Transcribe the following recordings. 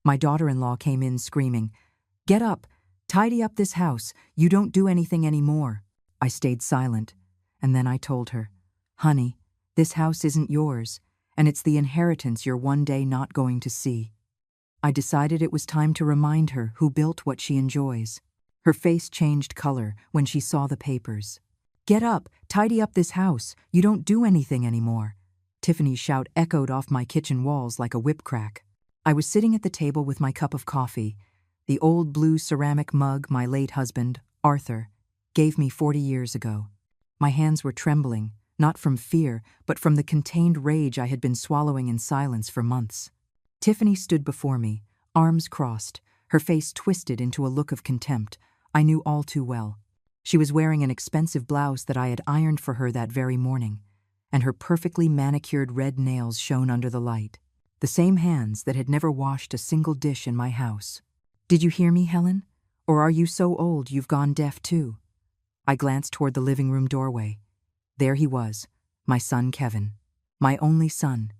My daughter-in-law came in screaming, "Get up! Tidy up this house! You don't do anything anymore!" I stayed silent, and then I told her, "Honey, this house isn't yours, and it's the inheritance you're one day not going to see." I decided it was time to remind her who built what she enjoys. Her face changed color when she saw the papers. "Get up! Tidy up this house! You don't do anything anymore!" Tiffany's shout echoed off my kitchen walls like a whip crack. I was sitting at the table with my cup of coffee, the old blue ceramic mug my late husband, Arthur, gave me 40 years ago. My hands were trembling, not from fear, but from the contained rage I had been swallowing in silence for months. Tiffany stood before me, arms crossed, her face twisted into a look of contempt I knew all too well. She was wearing an expensive blouse that I had ironed for her that very morning, and her perfectly manicured red nails shone under the light. The same hands that had never washed a single dish in my house. "Did you hear me, Helen? Or are you so old you've gone deaf too?" I glanced toward the living room doorway. There he was, my son Kevin. My only son.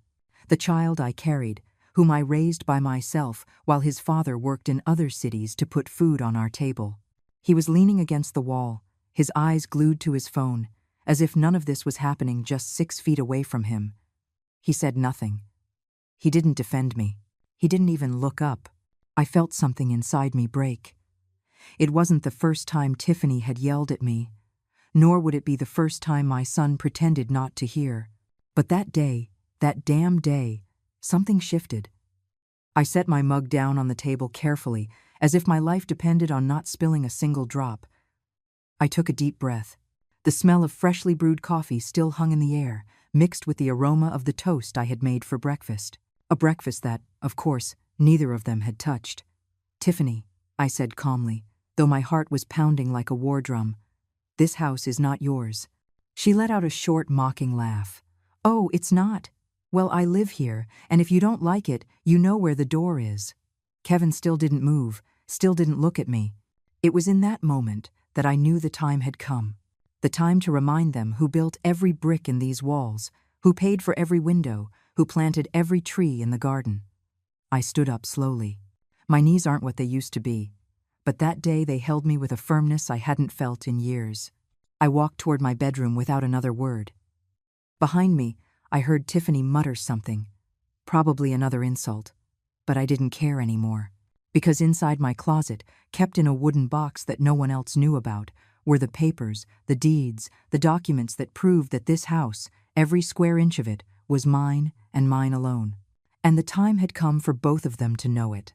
The child I carried, whom I raised by myself while his father worked in other cities to put food on our table. He was leaning against the wall, his eyes glued to his phone, as if none of this was happening just 6 feet away from him. He said nothing. He didn't defend me. He didn't even look up. I felt something inside me break. It wasn't the first time Tiffany had yelled at me, nor would it be the first time my son pretended not to hear. But that day, that damn day, something shifted. I set my mug down on the table carefully, as if my life depended on not spilling a single drop. I took a deep breath. The smell of freshly brewed coffee still hung in the air, mixed with the aroma of the toast I had made for breakfast. A breakfast that, of course, neither of them had touched. "Tiffany," I said calmly, though my heart was pounding like a war drum, "this house is not yours." She let out a short, mocking laugh. "Oh, it's not? Well, I live here, and if you don't like it, you know where the door is." Kevin still didn't move, still didn't look at me. It was in that moment that I knew the time had come. The time to remind them who built every brick in these walls, who paid for every window, who planted every tree in the garden. I stood up slowly. My knees aren't what they used to be, but that day they held me with a firmness I hadn't felt in years. I walked toward my bedroom without another word. Behind me, I heard Tiffany mutter something, probably another insult, but I didn't care anymore, because inside my closet, kept in a wooden box that no one else knew about, were the papers, the deeds, the documents that proved that this house, every square inch of it, was mine and mine alone. And the time had come for both of them to know it.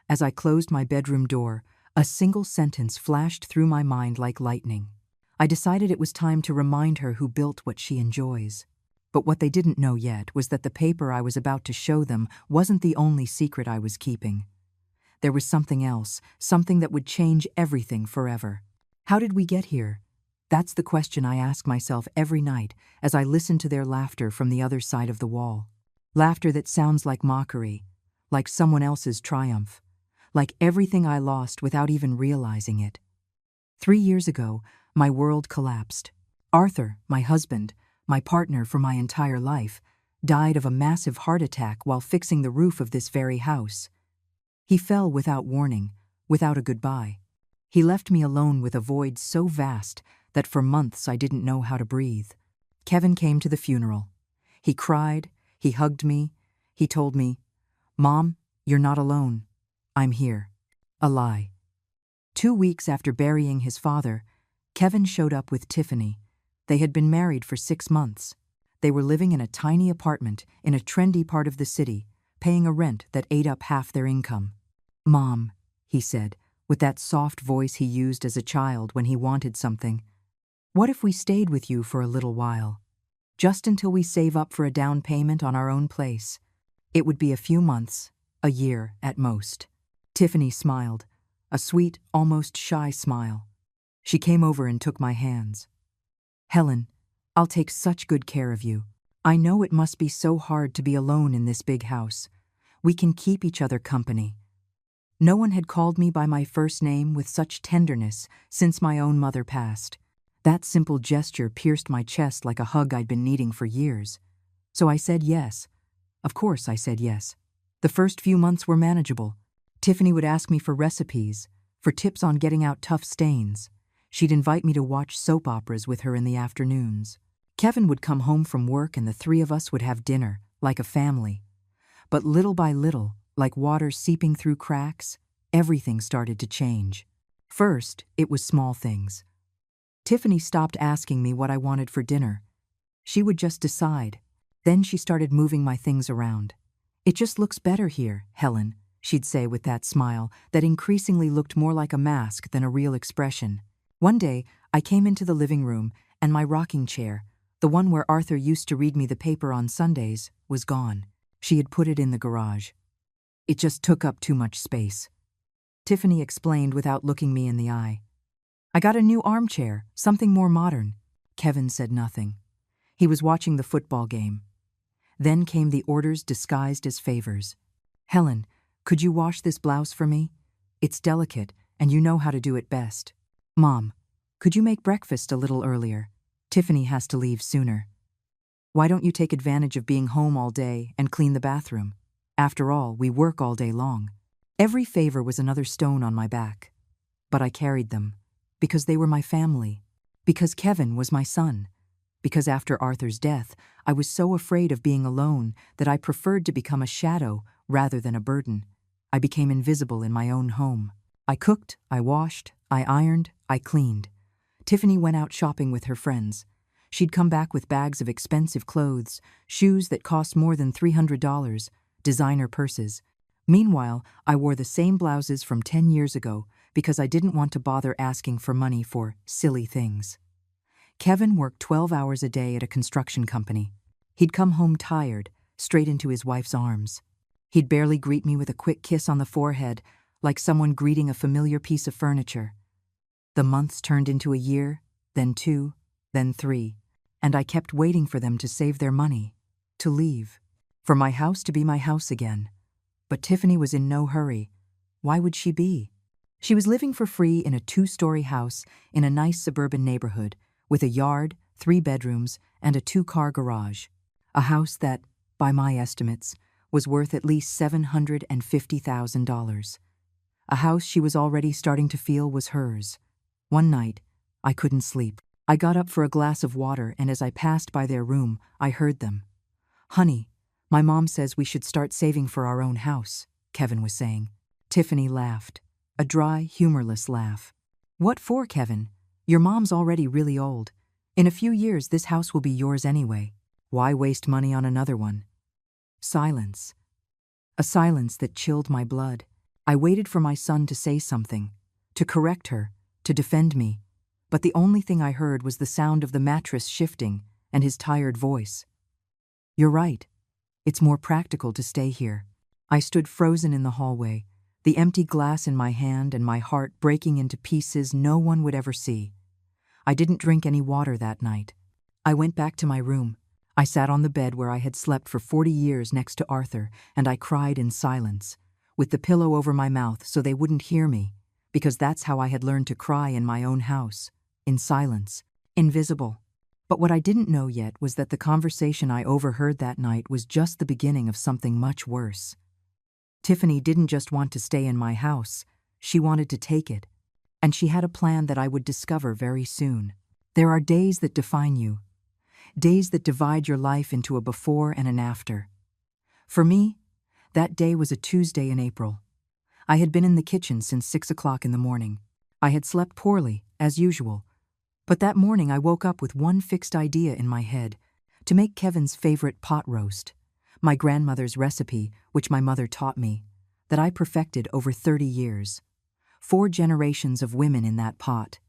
As I closed my bedroom door, a single sentence flashed through my mind like lightning. I decided it was time to remind her who built what she enjoys. But what they didn't know yet was that the paper I was about to show them wasn't the only secret I was keeping. There was something else, something that would change everything forever. How did we get here? That's the question I ask myself every night as I listen to their laughter from the other side of the wall. Laughter that sounds like mockery, like someone else's triumph, like everything I lost without even realizing it. 3 years ago, my world collapsed. Arthur, my husband, my partner for my entire life, died of a massive heart attack while fixing the roof of this very house. He fell without warning, without a goodbye. He left me alone with a void so vast that for months I didn't know how to breathe. Kevin came to the funeral. He cried, he hugged me, he told me, "Mom, you're not alone. I'm here." A lie. 2 weeks after burying his father, Kevin showed up with Tiffany. They had been married for 6 months. They were living in a tiny apartment in a trendy part of the city, paying a rent that ate up half their income. "Mom," he said, with that soft voice he used as a child when he wanted something, "what if we stayed with you for a little while? Just until we save up for a down payment on our own place. It would be a few months, a year at most." Tiffany smiled, a sweet, almost shy smile. She came over and took my hands. "Helen, I'll take such good care of you. I know it must be so hard to be alone in this big house. We can keep each other company." No one had called me by my first name with such tenderness since my own mother passed. That simple gesture pierced my chest like a hug I'd been needing for years. So I said yes. Of course I said yes. The first few months were manageable. Tiffany would ask me for recipes, for tips on getting out tough stains. She'd invite me to watch soap operas with her in the afternoons. Kevin would come home from work and the three of us would have dinner, like a family. But little by little, like water seeping through cracks, everything started to change. First, it was small things. Tiffany stopped asking me what I wanted for dinner. She would just decide. Then she started moving my things around. "It just looks better here, Helen," she'd say with that smile that increasingly looked more like a mask than a real expression. One day, I came into the living room and my rocking chair, the one where Arthur used to read me the paper on Sundays, was gone. She had put it in the garage. "It just took up too much space," Tiffany explained without looking me in the eye. "I got a new armchair, something more modern." Kevin said nothing. He was watching the football game. Then came the orders disguised as favors. "Helen, could you wash this blouse for me? It's delicate, and you know how to do it best." "Mom, could you make breakfast a little earlier? Tiffany has to leave sooner." "Why don't you take advantage of being home all day and clean the bathroom? After all, we work all day long." Every favor was another stone on my back. But I carried them, because they were my family, because Kevin was my son. Because after Arthur's death, I was so afraid of being alone that I preferred to become a shadow rather than a burden. I became invisible in my own home. I cooked, I washed, I ironed, I cleaned. Tiffany went out shopping with her friends. She'd come back with bags of expensive clothes, shoes that cost more than $300, designer purses. Meanwhile, I wore the same blouses from 10 years ago because I didn't want to bother asking for money for silly things. Kevin worked 12 hours a day at a construction company. He'd come home tired, straight into his wife's arms. He'd barely greet me with a quick kiss on the forehead, like someone greeting a familiar piece of furniture. The months turned into a year, then 2, then 3, and I kept waiting for them to save their money, to leave, for my house to be my house again. But Tiffany was in no hurry. Why would she be? She was living for free in a 2-story house in a nice suburban neighborhood, with a yard, 3 bedrooms, and a 2-car garage. A house that, by my estimates, was worth at least $750,000. A house she was already starting to feel was hers. One night, I couldn't sleep. I got up for a glass of water, and as I passed by their room, I heard them. "Honey, my mom says we should start saving for our own house," Kevin was saying. Tiffany laughed, a dry, humorless laugh. "What for, Kevin? Your mom's already really old. In a few years, this house will be yours anyway. Why waste money on another one?" Silence. A silence that chilled my blood. I waited for my son to say something, to correct her, to defend me. But the only thing I heard was the sound of the mattress shifting and his tired voice. "You're right. It's more practical to stay here." I stood frozen in the hallway, the empty glass in my hand and my heart breaking into pieces no one would ever see. I didn't drink any water that night. I went back to my room. I sat on the bed where I had slept for 40 years next to Arthur, and I cried in silence, with the pillow over my mouth so they wouldn't hear me, because that's how I had learned to cry in my own house, in silence, invisible. But what I didn't know yet was that the conversation I overheard that night was just the beginning of something much worse. Tiffany didn't just want to stay in my house, she wanted to take it. And she had a plan that I would discover very soon. There are days that define you, days that divide your life into a before and an after. For me, that day was a Tuesday in April. I had been in the kitchen since 6 o'clock in the morning. I had slept poorly, as usual. But that morning I woke up with one fixed idea in my head, to make Kevin's favorite pot roast, my grandmother's recipe, which my mother taught me, that I perfected over 30 years. 4 generations of women in that pot.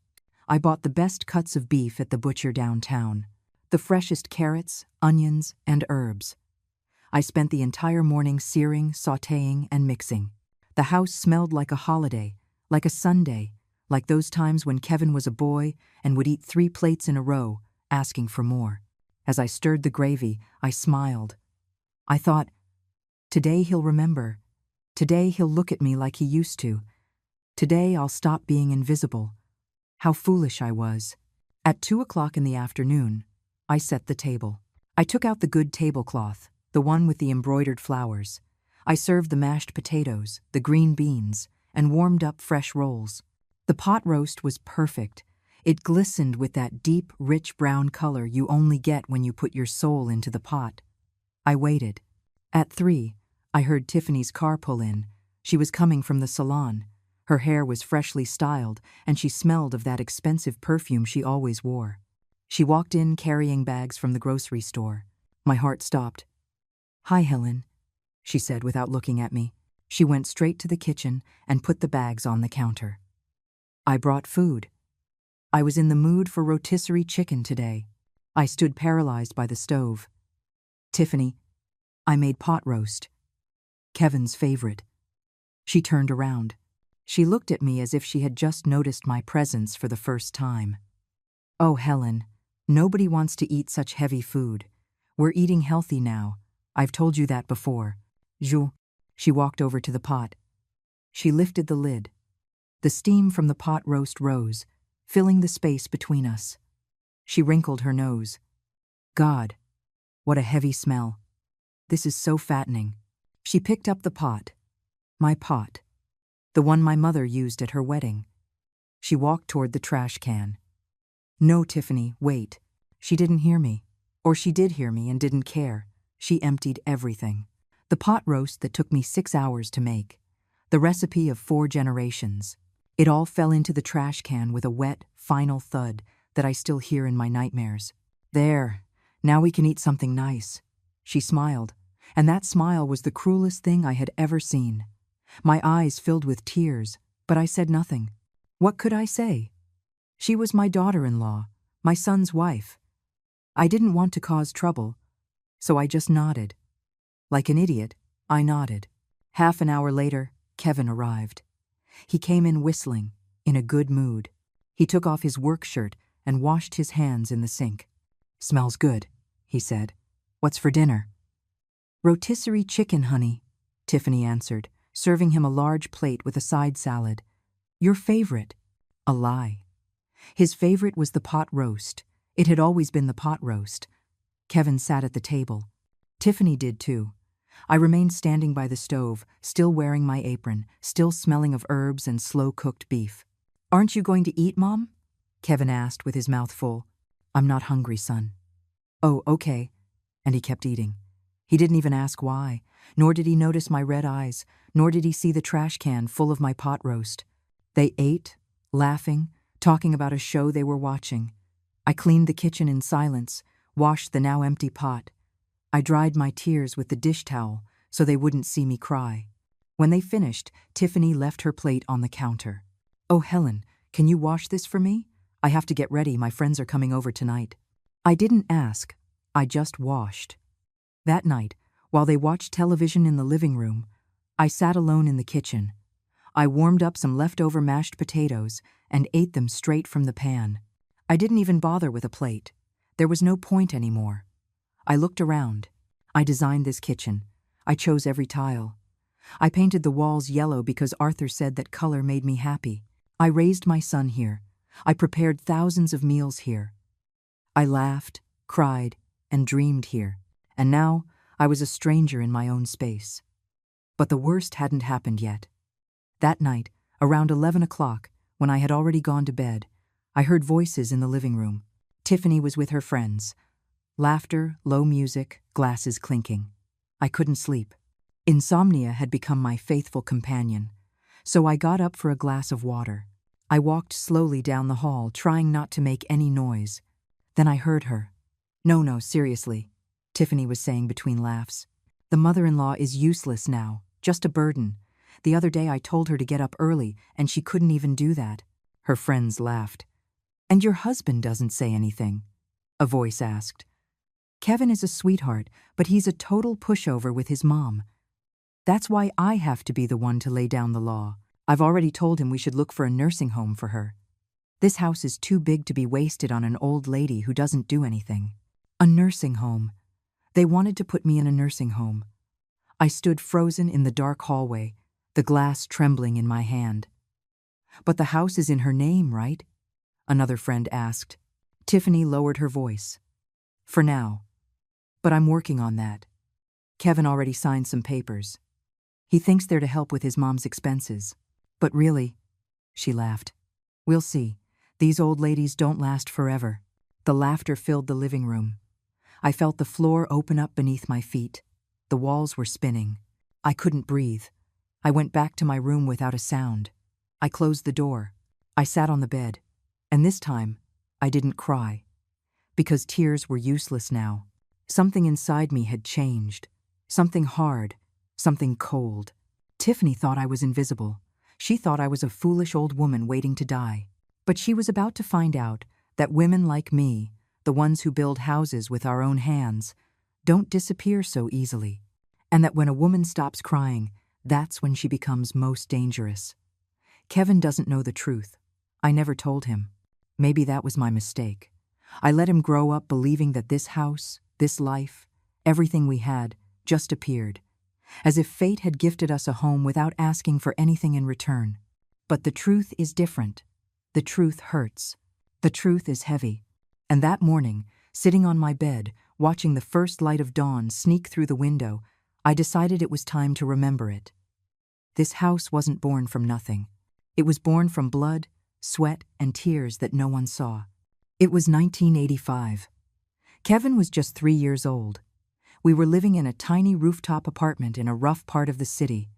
I bought the best cuts of beef at the butcher downtown, the freshest carrots, onions, and herbs. I spent the entire morning searing, sautéing, and mixing. The house smelled like a holiday, like a Sunday, like those times when Kevin was a boy and would eat 3 plates in a row, asking for more. As I stirred the gravy, I smiled. I thought, today he'll remember. Today he'll look at me like he used to. Today I'll stop being invisible. How foolish I was. At 2 o'clock in the afternoon, I set the table. I took out the good tablecloth, the one with the embroidered flowers. I served the mashed potatoes, the green beans, and warmed up fresh rolls. The pot roast was perfect. It glistened with that deep, rich brown color you only get when you put your soul into the pot. I waited. At 3, I heard Tiffany's car pull in. She was coming from the salon. Her hair was freshly styled, and she smelled of that expensive perfume she always wore. She walked in carrying bags from the grocery store. My heart stopped. "Hi, Helen," she said without looking at me. She went straight to the kitchen and put the bags on the counter. I brought food. I was in the mood for rotisserie chicken today. I stood paralyzed by the stove. "Tiffany, I made pot roast. Kevin's favorite." She turned around. She looked at me as if she had just noticed my presence for the first time. "Oh, Helen, nobody wants to eat such heavy food. We're eating healthy now. I've told you that before." She walked over to the pot. She lifted the lid. The steam from the pot roast rose, filling the space between us. She wrinkled her nose. "God, what a heavy smell. This is so fattening." She picked up the pot. My pot. The one my mother used at her wedding. She walked toward the trash can. "No, Tiffany, wait." She didn't hear me. Or she did hear me and didn't care. She emptied everything. The pot roast that took me 6 hours to make. The recipe of 4 generations. It all fell into the trash can with a wet, final thud that I still hear in my nightmares. "There, now we can eat something nice." She smiled, and that smile was the cruelest thing I had ever seen. My eyes filled with tears, but I said nothing. What could I say? She was my daughter-in-law, my son's wife. I didn't want to cause trouble, so I just nodded. Like an idiot, I nodded. Half an hour later, Kevin arrived. He came in whistling, in a good mood. He took off his work shirt and washed his hands in the sink. "Smells good," he said. "What's for dinner?" "Rotisserie chicken, honey," Tiffany answered, serving him a large plate with a side salad. "Your favorite." A lie. His favorite was the pot roast. It had always been the pot roast. Kevin sat at the table. Tiffany did too. I remained standing by the stove, still wearing my apron, still smelling of herbs and slow-cooked beef. "Aren't you going to eat, Mom?" Kevin asked with his mouth full. "I'm not hungry, son." "Oh, okay." And he kept eating. He didn't even ask why, nor did he notice my red eyes, nor did he see the trash can full of my pot roast. They ate, laughing, talking about a show they were watching. I cleaned the kitchen in silence, washed the now empty pot. I dried my tears with the dish towel so they wouldn't see me cry. When they finished, Tiffany left her plate on the counter. "Oh, Helen, can you wash this for me? I have to get ready, my friends are coming over tonight." I didn't ask, I just washed. That night, while they watched television in the living room, I sat alone in the kitchen. I warmed up some leftover mashed potatoes and ate them straight from the pan. I didn't even bother with a plate. There was no point anymore. I looked around. I designed this kitchen. I chose every tile. I painted the walls yellow because Arthur said that color made me happy. I raised my son here. I prepared thousands of meals here. I laughed, cried, and dreamed here. And now I was a stranger in my own space. But the worst hadn't happened yet. That night, around 11 o'clock, when I had already gone to bed, I heard voices in the living room. Tiffany was with her friends. Laughter, low music, glasses clinking. I couldn't sleep. Insomnia had become my faithful companion, so I got up for a glass of water. I walked slowly down the hall, trying not to make any noise. Then I heard her. No, seriously," Tiffany was saying between laughs. "The mother-in-law is useless now, just a burden. The other day I told her to get up early, and she couldn't even do that." Her friends laughed. "And your husband doesn't say anything?" a voice asked. "Kevin is a sweetheart, but he's a total pushover with his mom. That's why I have to be the one to lay down the law. I've already told him we should look for a nursing home for her. This house is too big to be wasted on an old lady who doesn't do anything." A nursing home. They wanted to put me in a nursing home. I stood frozen in the dark hallway, the glass trembling in my hand. "But the house is in her name, right?" another friend asked. Tiffany lowered her voice. "For now. But I'm working on that. Kevin already signed some papers." He thinks they're to help with his mom's expenses. But really, she laughed. We'll see. These old ladies don't last forever. The laughter filled the living room. I felt the floor open up beneath my feet. The walls were spinning. I couldn't breathe. I went back to my room without a sound. I closed the door. I sat on the bed. And this time, I didn't cry. Because tears were useless now. Something inside me had changed. Something hard. Something cold. Tiffany thought I was invisible. She thought I was a foolish old woman waiting to die. But she was about to find out that women like me, the ones who build houses with our own hands, don't disappear so easily. And that when a woman stops crying, that's when she becomes most dangerous. Kevin doesn't know the truth. I never told him. Maybe that was my mistake. I let him grow up believing that this house, this life, everything we had, just appeared. As if fate had gifted us a home without asking for anything in return. But the truth is different. The truth hurts. The truth is heavy. And that morning, sitting on my bed, watching the first light of dawn sneak through the window, I decided it was time to remember it. This house wasn't born from nothing. It was born from blood, sweat, and tears that no one saw. It was 1985. Kevin was just 3 years old. We were living in a tiny rooftop apartment in a rough part of the city,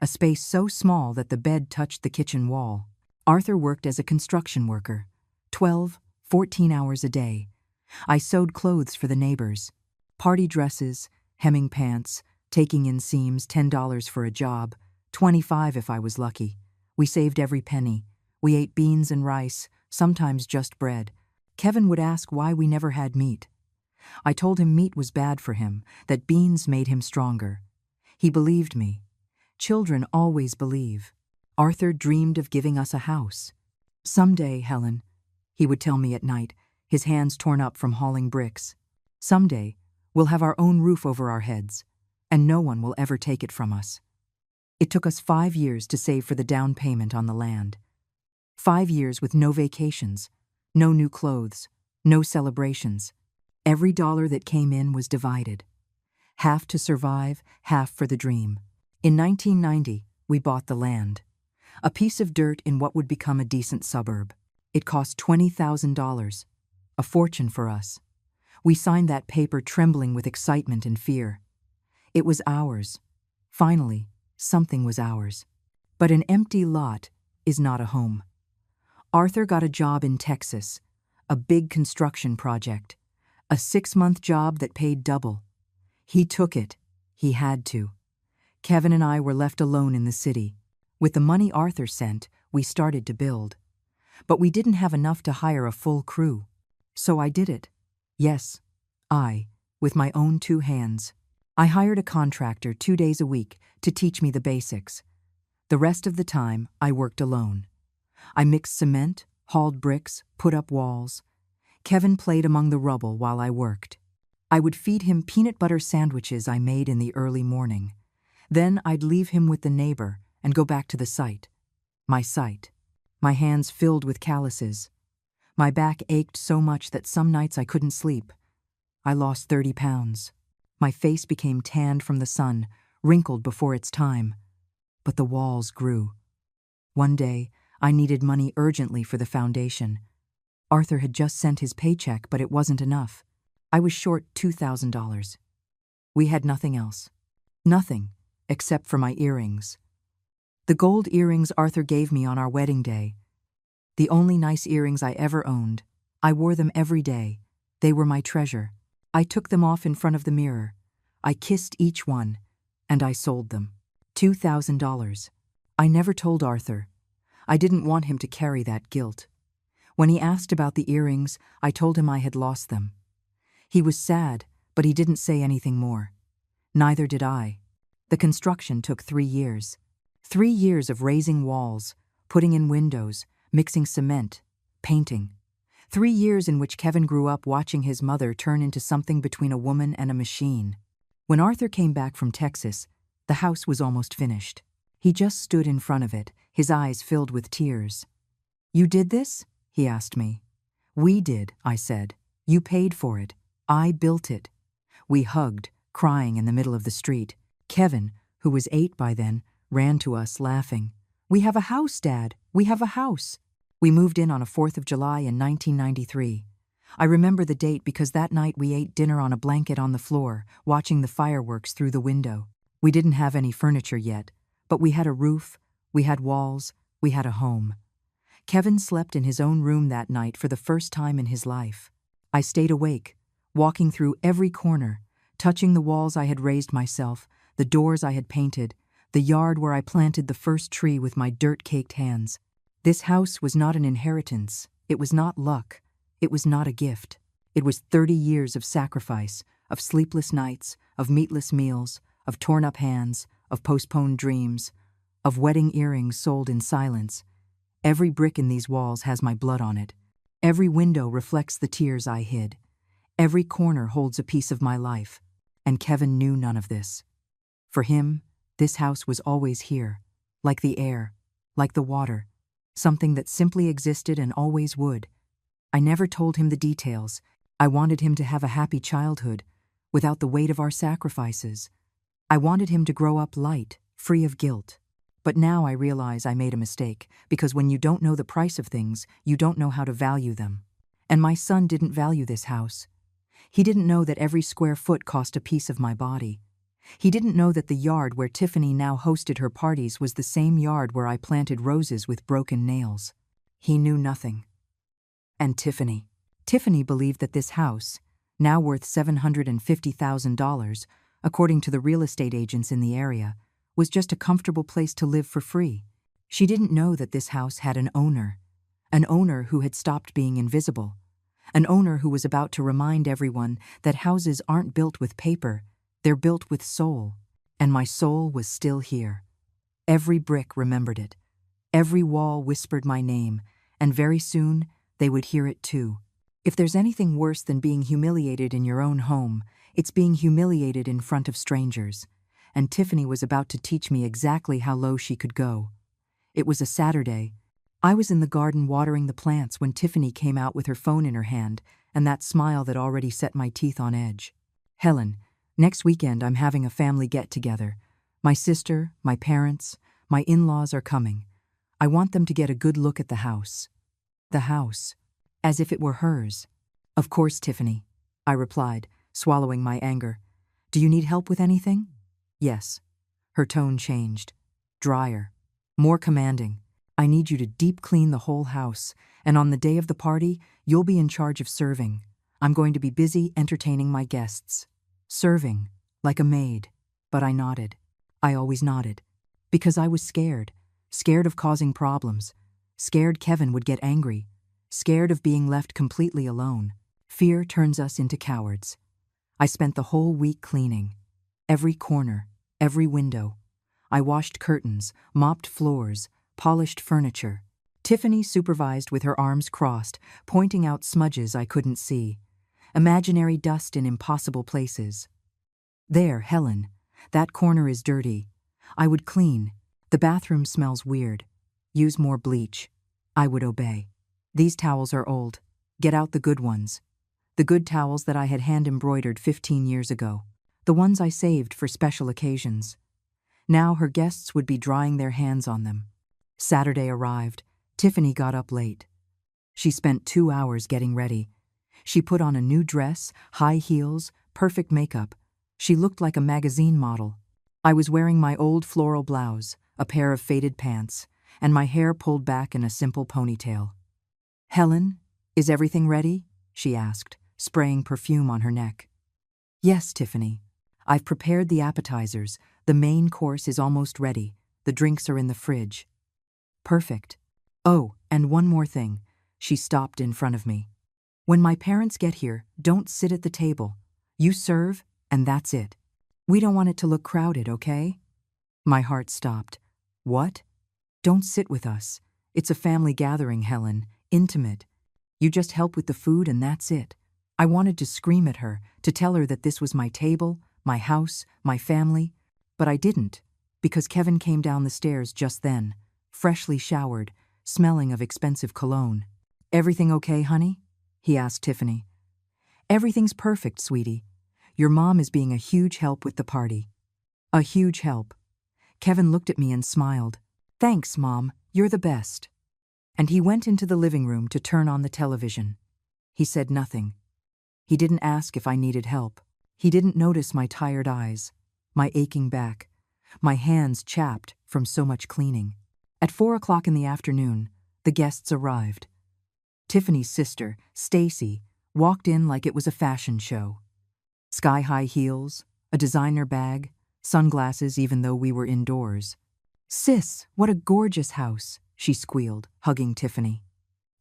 a space so small that the bed touched the kitchen wall. Arthur worked as a construction worker, 12, 14 hours a day. I sewed clothes for the neighbors, party dresses, hemming pants, taking in seams, $10 for a job, 25 if I was lucky. We saved every penny. We ate beans and rice, sometimes just bread. Kevin would ask why we never had meat. I told him meat was bad for him, that beans made him stronger. He believed me. Children always believe. Arthur dreamed of giving us a house. Someday, Helen, he would tell me at night, his hands torn up from hauling bricks. Someday, we'll have our own roof over our heads, and no one will ever take it from us. It took us 5 years to save for the down payment on the land. 5 years with no vacations, no new clothes, no celebrations. Every dollar that came in was divided. Half to survive, half for the dream. In 1990, we bought the land. A piece of dirt in what would become a decent suburb. It cost $20,000, a fortune for us. We signed that paper trembling with excitement and fear. It was ours. Finally, something was ours. But an empty lot is not a home. Arthur got a job in Texas, a big construction project, a 6-month job that paid double. He took it. He had to. Kevin and I were left alone in the city. With the money Arthur sent, we started to build. But we didn't have enough to hire a full crew. So I did it. Yes, I, with my own 2 hands. I hired a contractor 2 days a week to teach me the basics. The rest of the time, I worked alone. I mixed cement, hauled bricks, put up walls. Kevin played among the rubble while I worked. I would feed him peanut butter sandwiches I made in the early morning. Then I'd leave him with the neighbor and go back to the site. My site. My hands filled with calluses. My back ached so much that some nights I couldn't sleep. I lost 30 pounds. My face became tanned from the sun, wrinkled before its time. But the walls grew. One day, I needed money urgently for the foundation. Arthur had just sent his paycheck, but it wasn't enough. I was short $2,000. We had nothing else. Nothing, except for my earrings. The gold earrings Arthur gave me on our wedding day. The only nice earrings I ever owned. I wore them every day. They were my treasure. I took them off in front of the mirror. I kissed each one, and I sold them. $2,000. I never told Arthur. I didn't want him to carry that guilt. When he asked about the earrings, I told him I had lost them. He was sad, but he didn't say anything more. Neither did I. The construction took 3 years. 3 years of raising walls, putting in windows, mixing cement, painting. 3 years in which Kevin grew up watching his mother turn into something between a woman and a machine. When Arthur came back from Texas, the house was almost finished. He just stood in front of it, his eyes filled with tears. "You did this?" he asked me. "We did," I said. "You paid for it. I built it." We hugged, crying in the middle of the street. Kevin, who was 8 by then, ran to us laughing. "We have a house, Dad! We have a house!" We moved in on a 4th of July in 1993. I remember the date because that night we ate dinner on a blanket on the floor, watching the fireworks through the window. We didn't have any furniture yet, but we had a roof, we had walls, we had a home. Kevin slept in his own room that night for the first time in his life. I stayed awake, walking through every corner, touching the walls I had raised myself, the doors I had painted, the yard where I planted the first tree with my dirt-caked hands. This house was not an inheritance, it was not luck, it was not a gift. It was 30 years of sacrifice, of sleepless nights, of meatless meals, of torn-up hands, of postponed dreams, of wedding earrings sold in silence. Every brick in these walls has my blood on it. Every window reflects the tears I hid. Every corner holds a piece of my life, and Kevin knew none of this. For him, this house was always here, like the air, like the water, something that simply existed and always would. I never told him the details. I wanted him to have a happy childhood, without the weight of our sacrifices. I wanted him to grow up light, free of guilt. But now I realize I made a mistake, because when you don't know the price of things, you don't know how to value them. And my son didn't value this house. He didn't know that every square foot cost a piece of my body. He didn't know that the yard where Tiffany now hosted her parties was the same yard where I planted roses with broken nails. He knew nothing. And Tiffany. Tiffany believed that this house, now worth $750,000, according to the real estate agents in the area, was just a comfortable place to live for free. She didn't know that this house had an owner who had stopped being invisible, an owner who was about to remind everyone that houses aren't built with paper, they're built with soul, and my soul was still here. Every brick remembered it. Every wall whispered my name, and very soon they would hear it too. If there's anything worse than being humiliated in your own home, it's being humiliated in front of strangers. And Tiffany was about to teach me exactly how low she could go. It was a Saturday. I was in the garden watering the plants when Tiffany came out with her phone in her hand and that smile that already set my teeth on edge. "Helen, next weekend I'm having a family get-together. My sister, my parents, my in-laws are coming. I want them to get a good look at the house." The house. As if it were hers. "Of course, Tiffany," I replied, swallowing my anger. "Do you need help with anything?" "Yes." Her tone changed. Drier. More commanding. "I need you to deep clean the whole house, and on the day of the party, you'll be in charge of serving. I'm going to be busy entertaining my guests." Serving, like a maid. But I nodded. I always nodded. Because I was scared. Scared of causing problems. Scared Kevin would get angry. Scared of being left completely alone. Fear turns us into cowards. I spent the whole week cleaning. Every corner, every window. I washed curtains, mopped floors, polished furniture. Tiffany supervised with her arms crossed, pointing out smudges I couldn't see. Imaginary dust in impossible places. "There, Helen. That corner is dirty. I would clean. The bathroom smells weird. Use more bleach." I would obey. "These towels are old. Get out the good ones." The good towels that I had hand-embroidered 15 years ago. The ones I saved for special occasions. Now her guests would be drying their hands on them. Saturday arrived. Tiffany got up late. She spent 2 hours getting ready. She put on a new dress, high heels, perfect makeup. She looked like a magazine model. I was wearing my old floral blouse, a pair of faded pants, and my hair pulled back in a simple ponytail. "Helen, is everything ready?" she asked, spraying perfume on her neck. "Yes, Tiffany. I've prepared the appetizers. The main course is almost ready. The drinks are in the fridge." "Perfect. Oh, and one more thing." She stopped in front of me. "When my parents get here, don't sit at the table. You serve, and that's it. We don't want it to look crowded, okay?" My heart stopped. "What?" "Don't sit with us. It's a family gathering, Helen. Intimate. You just help with the food and that's it." I wanted to scream at her, to tell her that this was my table, my house, my family, but I didn't, because Kevin came down the stairs just then, freshly showered, smelling of expensive cologne. "Everything okay, honey?" he asked Tiffany. "Everything's perfect, sweetie. Your mom is being a huge help with the party." "A huge help. Kevin looked at me and smiled. "Thanks, Mom, you're the best." And he went into the living room to turn on the television. He said nothing. He didn't ask if I needed help. He didn't notice my tired eyes, my aching back, my hands chapped from so much cleaning. At 4 o'clock in the afternoon, the guests arrived. Tiffany's sister, Stacy, walked in like it was a fashion show. Sky-high heels, a designer bag, sunglasses even though we were indoors. "Sis, what a gorgeous house," she squealed, hugging Tiffany.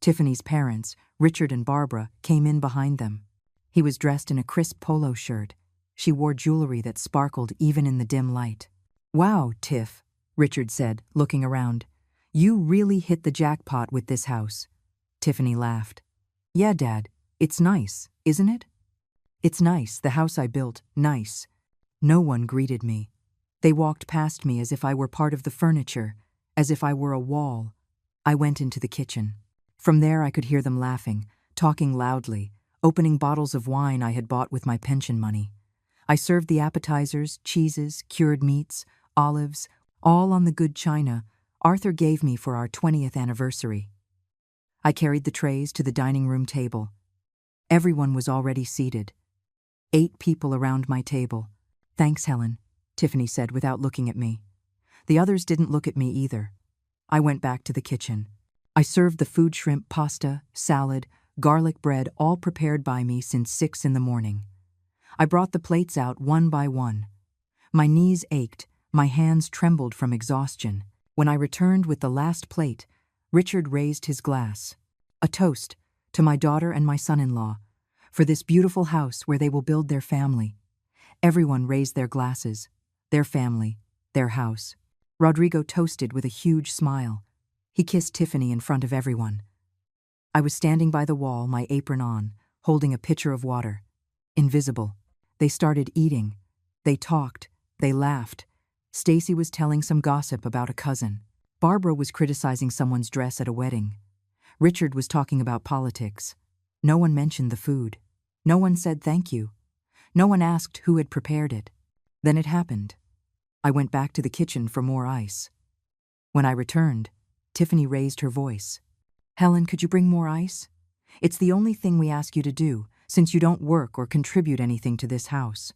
Tiffany's parents, Richard and Barbara, came in behind them. He was dressed in a crisp polo shirt. She wore jewelry that sparkled even in the dim light. "Wow, Tiff," Richard said, looking around. "You really hit the jackpot with this house." Tiffany laughed. "Yeah, Dad, it's nice, isn't it?" "It's nice, the house I built, nice." No one greeted me. They walked past me as if I were part of the furniture, as if I were a wall. I went into the kitchen. From there I could hear them laughing, talking loudly, opening bottles of wine I had bought with my pension money. I served the appetizers, cheeses, cured meats, olives, all on the good china Arthur gave me for our 20th anniversary. I carried the trays to the dining room table. Everyone was already seated. 8 people around my table. "Thanks, Helen," Tiffany said without looking at me. The others didn't look at me either. I went back to the kitchen. I served the food, shrimp, pasta, salad, garlic bread, all prepared by me since 6 in the morning. I brought the plates out one by one. My knees ached, my hands trembled from exhaustion. When I returned with the last plate, Richard raised his glass. "A toast to my daughter and my son-in-law, for this beautiful house where they will build their family." Everyone raised their glasses. Their family, their house. Rodrigo toasted with a huge smile. He kissed Tiffany in front of everyone. I was standing by the wall, my apron on, holding a pitcher of water. Invisible. They started eating. They talked. They laughed. Stacy was telling some gossip about a cousin. Barbara was criticizing someone's dress at a wedding. Richard was talking about politics. No one mentioned the food. No one said thank you. No one asked who had prepared it. Then it happened. I went back to the kitchen for more ice. When I returned, Tiffany raised her voice. "Helen, could you bring more ice? It's the only thing we ask you to do, since you don't work or contribute anything to this house."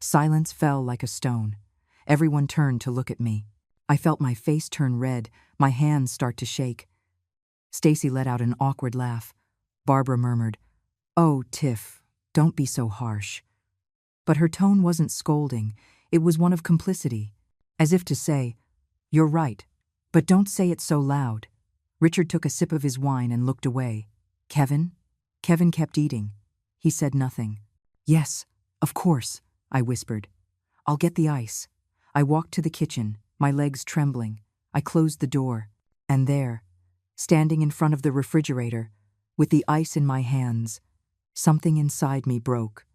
Silence fell like a stone. Everyone turned to look at me. I felt my face turn red, my hands start to shake. Stacy let out an awkward laugh. Barbara murmured, "Oh, Tiff, don't be so harsh." But her tone wasn't scolding, it was one of complicity, as if to say, "You're right, but don't say it so loud." Richard took a sip of his wine and looked away. "Kevin?" Kevin kept eating. He said nothing. "Yes, of course," I whispered. "I'll get the ice." I walked to the kitchen, my legs trembling. I closed the door, and there, standing in front of the refrigerator, with the ice in my hands, something inside me broke.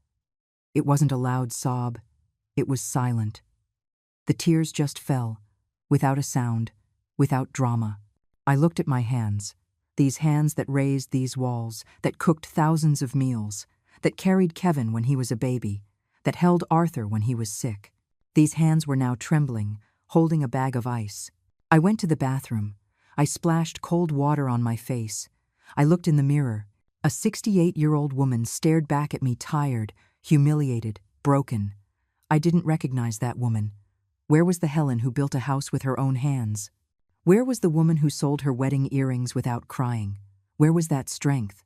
It wasn't a loud sob. It was silent. The tears just fell, without a sound, without drama. I looked at my hands, these hands that raised these walls, that cooked thousands of meals, that carried Kevin when he was a baby, that held Arthur when he was sick. These hands were now trembling, holding a bag of ice. I went to the bathroom. I splashed cold water on my face. I looked in the mirror. A 68-year-old woman stared back at me, tired, humiliated, broken. I didn't recognize that woman. Where was the Helen who built a house with her own hands? Where was the woman who sold her wedding earrings without crying? Where was that strength?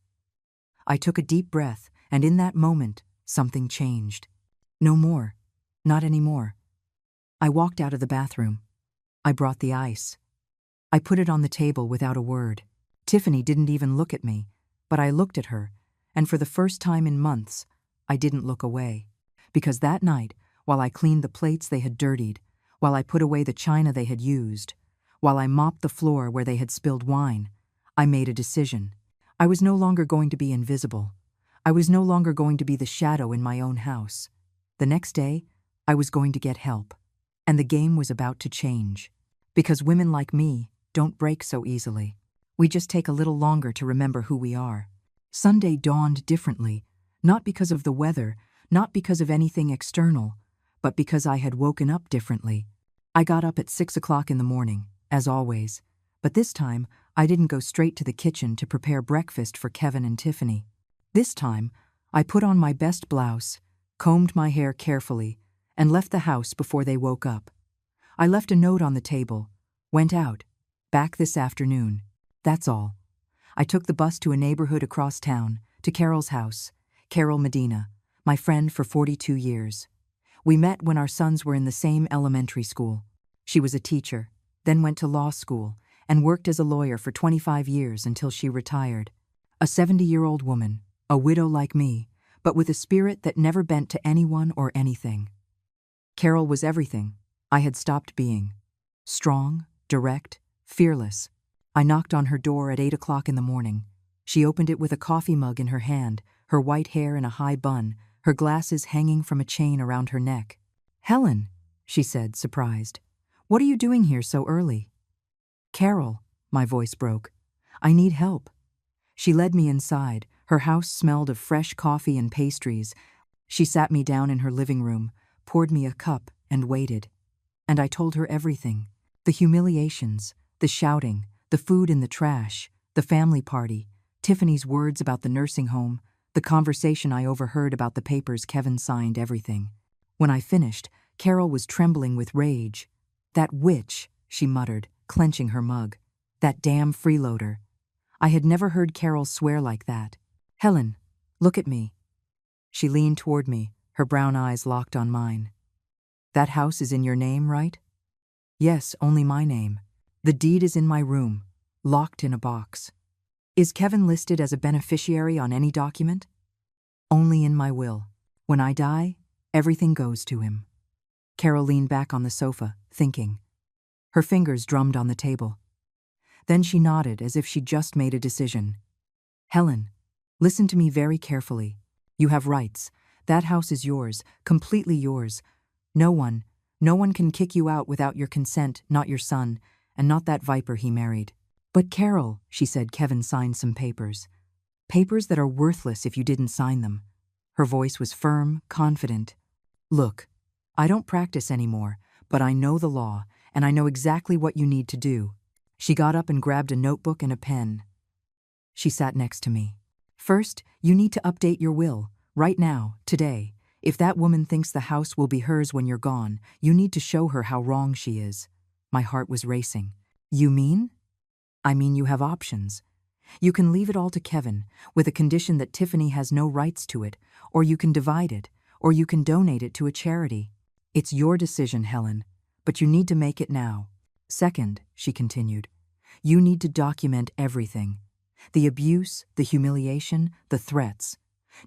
I took a deep breath, and in that moment, something changed. No more. Not anymore. I walked out of the bathroom. I brought the ice. I put it on the table without a word. Tiffany didn't even look at me, but I looked at her, and for the first time in months, I didn't look away. Because that night, while I cleaned the plates they had dirtied, while I put away the china they had used, while I mopped the floor where they had spilled wine, I made a decision. I was no longer going to be invisible. I was no longer going to be the shadow in my own house. The next day, I was going to get help. And the game was about to change. Because women like me don't break so easily. We just take a little longer to remember who we are. Sunday dawned differently, not because of the weather, not because of anything external, but because I had woken up differently. I got up at 6 o'clock in the morning, as always, but this time I didn't go straight to the kitchen to prepare breakfast for Kevin and Tiffany. This time, I put on my best blouse, combed my hair carefully, and left the house before they woke up. I left a note on the table, went out, back this afternoon. That's all. I took the bus to a neighborhood across town, to Carol's house, Carol Medina, my friend for 42 years. We met when our sons were in the same elementary school. She was a teacher, then went to law school, and worked as a lawyer for 25 years until she retired. A 70-year-old woman, a widow like me, but with a spirit that never bent to anyone or anything. Carol was everything I had stopped being. Strong, direct, fearless. I knocked on her door at 8 o'clock in the morning. She opened it with a coffee mug in her hand, her white hair in a high bun, her glasses hanging from a chain around her neck. "Helen," she said, surprised. "What are you doing here so early?" "Carol," my voice broke. "I need help." She led me inside. Her house smelled of fresh coffee and pastries. She sat me down in her living room, poured me a cup, and waited. And I told her everything. The humiliations, the shouting, the food in the trash, the family party, Tiffany's words about the nursing home, the conversation I overheard about the papers Kevin signed, everything. When I finished, Carol was trembling with rage. "That witch," she muttered, clenching her mug. "That damn freeloader." I had never heard Carol swear like that. "Helen, look at me." She leaned toward me, her brown eyes locked on mine. "That house is in your name, right?" "Yes, only my name. The deed is in my room, locked in a box." "Is Kevin listed as a beneficiary on any document?" "Only in my will. When I die, everything goes to him." Carol leaned back on the sofa, thinking. Her fingers drummed on the table. Then she nodded as if she'd just made a decision. "Helen, listen to me very carefully. You have rights. That house is yours, completely yours. No one can kick you out without your consent, not your son, and not that viper he married." "But Carol," she said, "Kevin signed some papers. Papers that are worthless if you didn't sign them." Her voice was firm, confident. "Look, I don't practice anymore, but I know the law, and I know exactly what you need to do." She got up and grabbed a notebook and a pen. She sat next to me. "First, you need to update your will, right now, today. If that woman thinks the house will be hers when you're gone, you need to show her how wrong she is." My heart was racing. "You mean?" "I mean you have options. You can leave it all to Kevin, with a condition that Tiffany has no rights to it, or you can divide it, or you can donate it to a charity. It's your decision, Helen, but you need to make it now. Second," she continued, "you need to document everything. The abuse, the humiliation, the threats.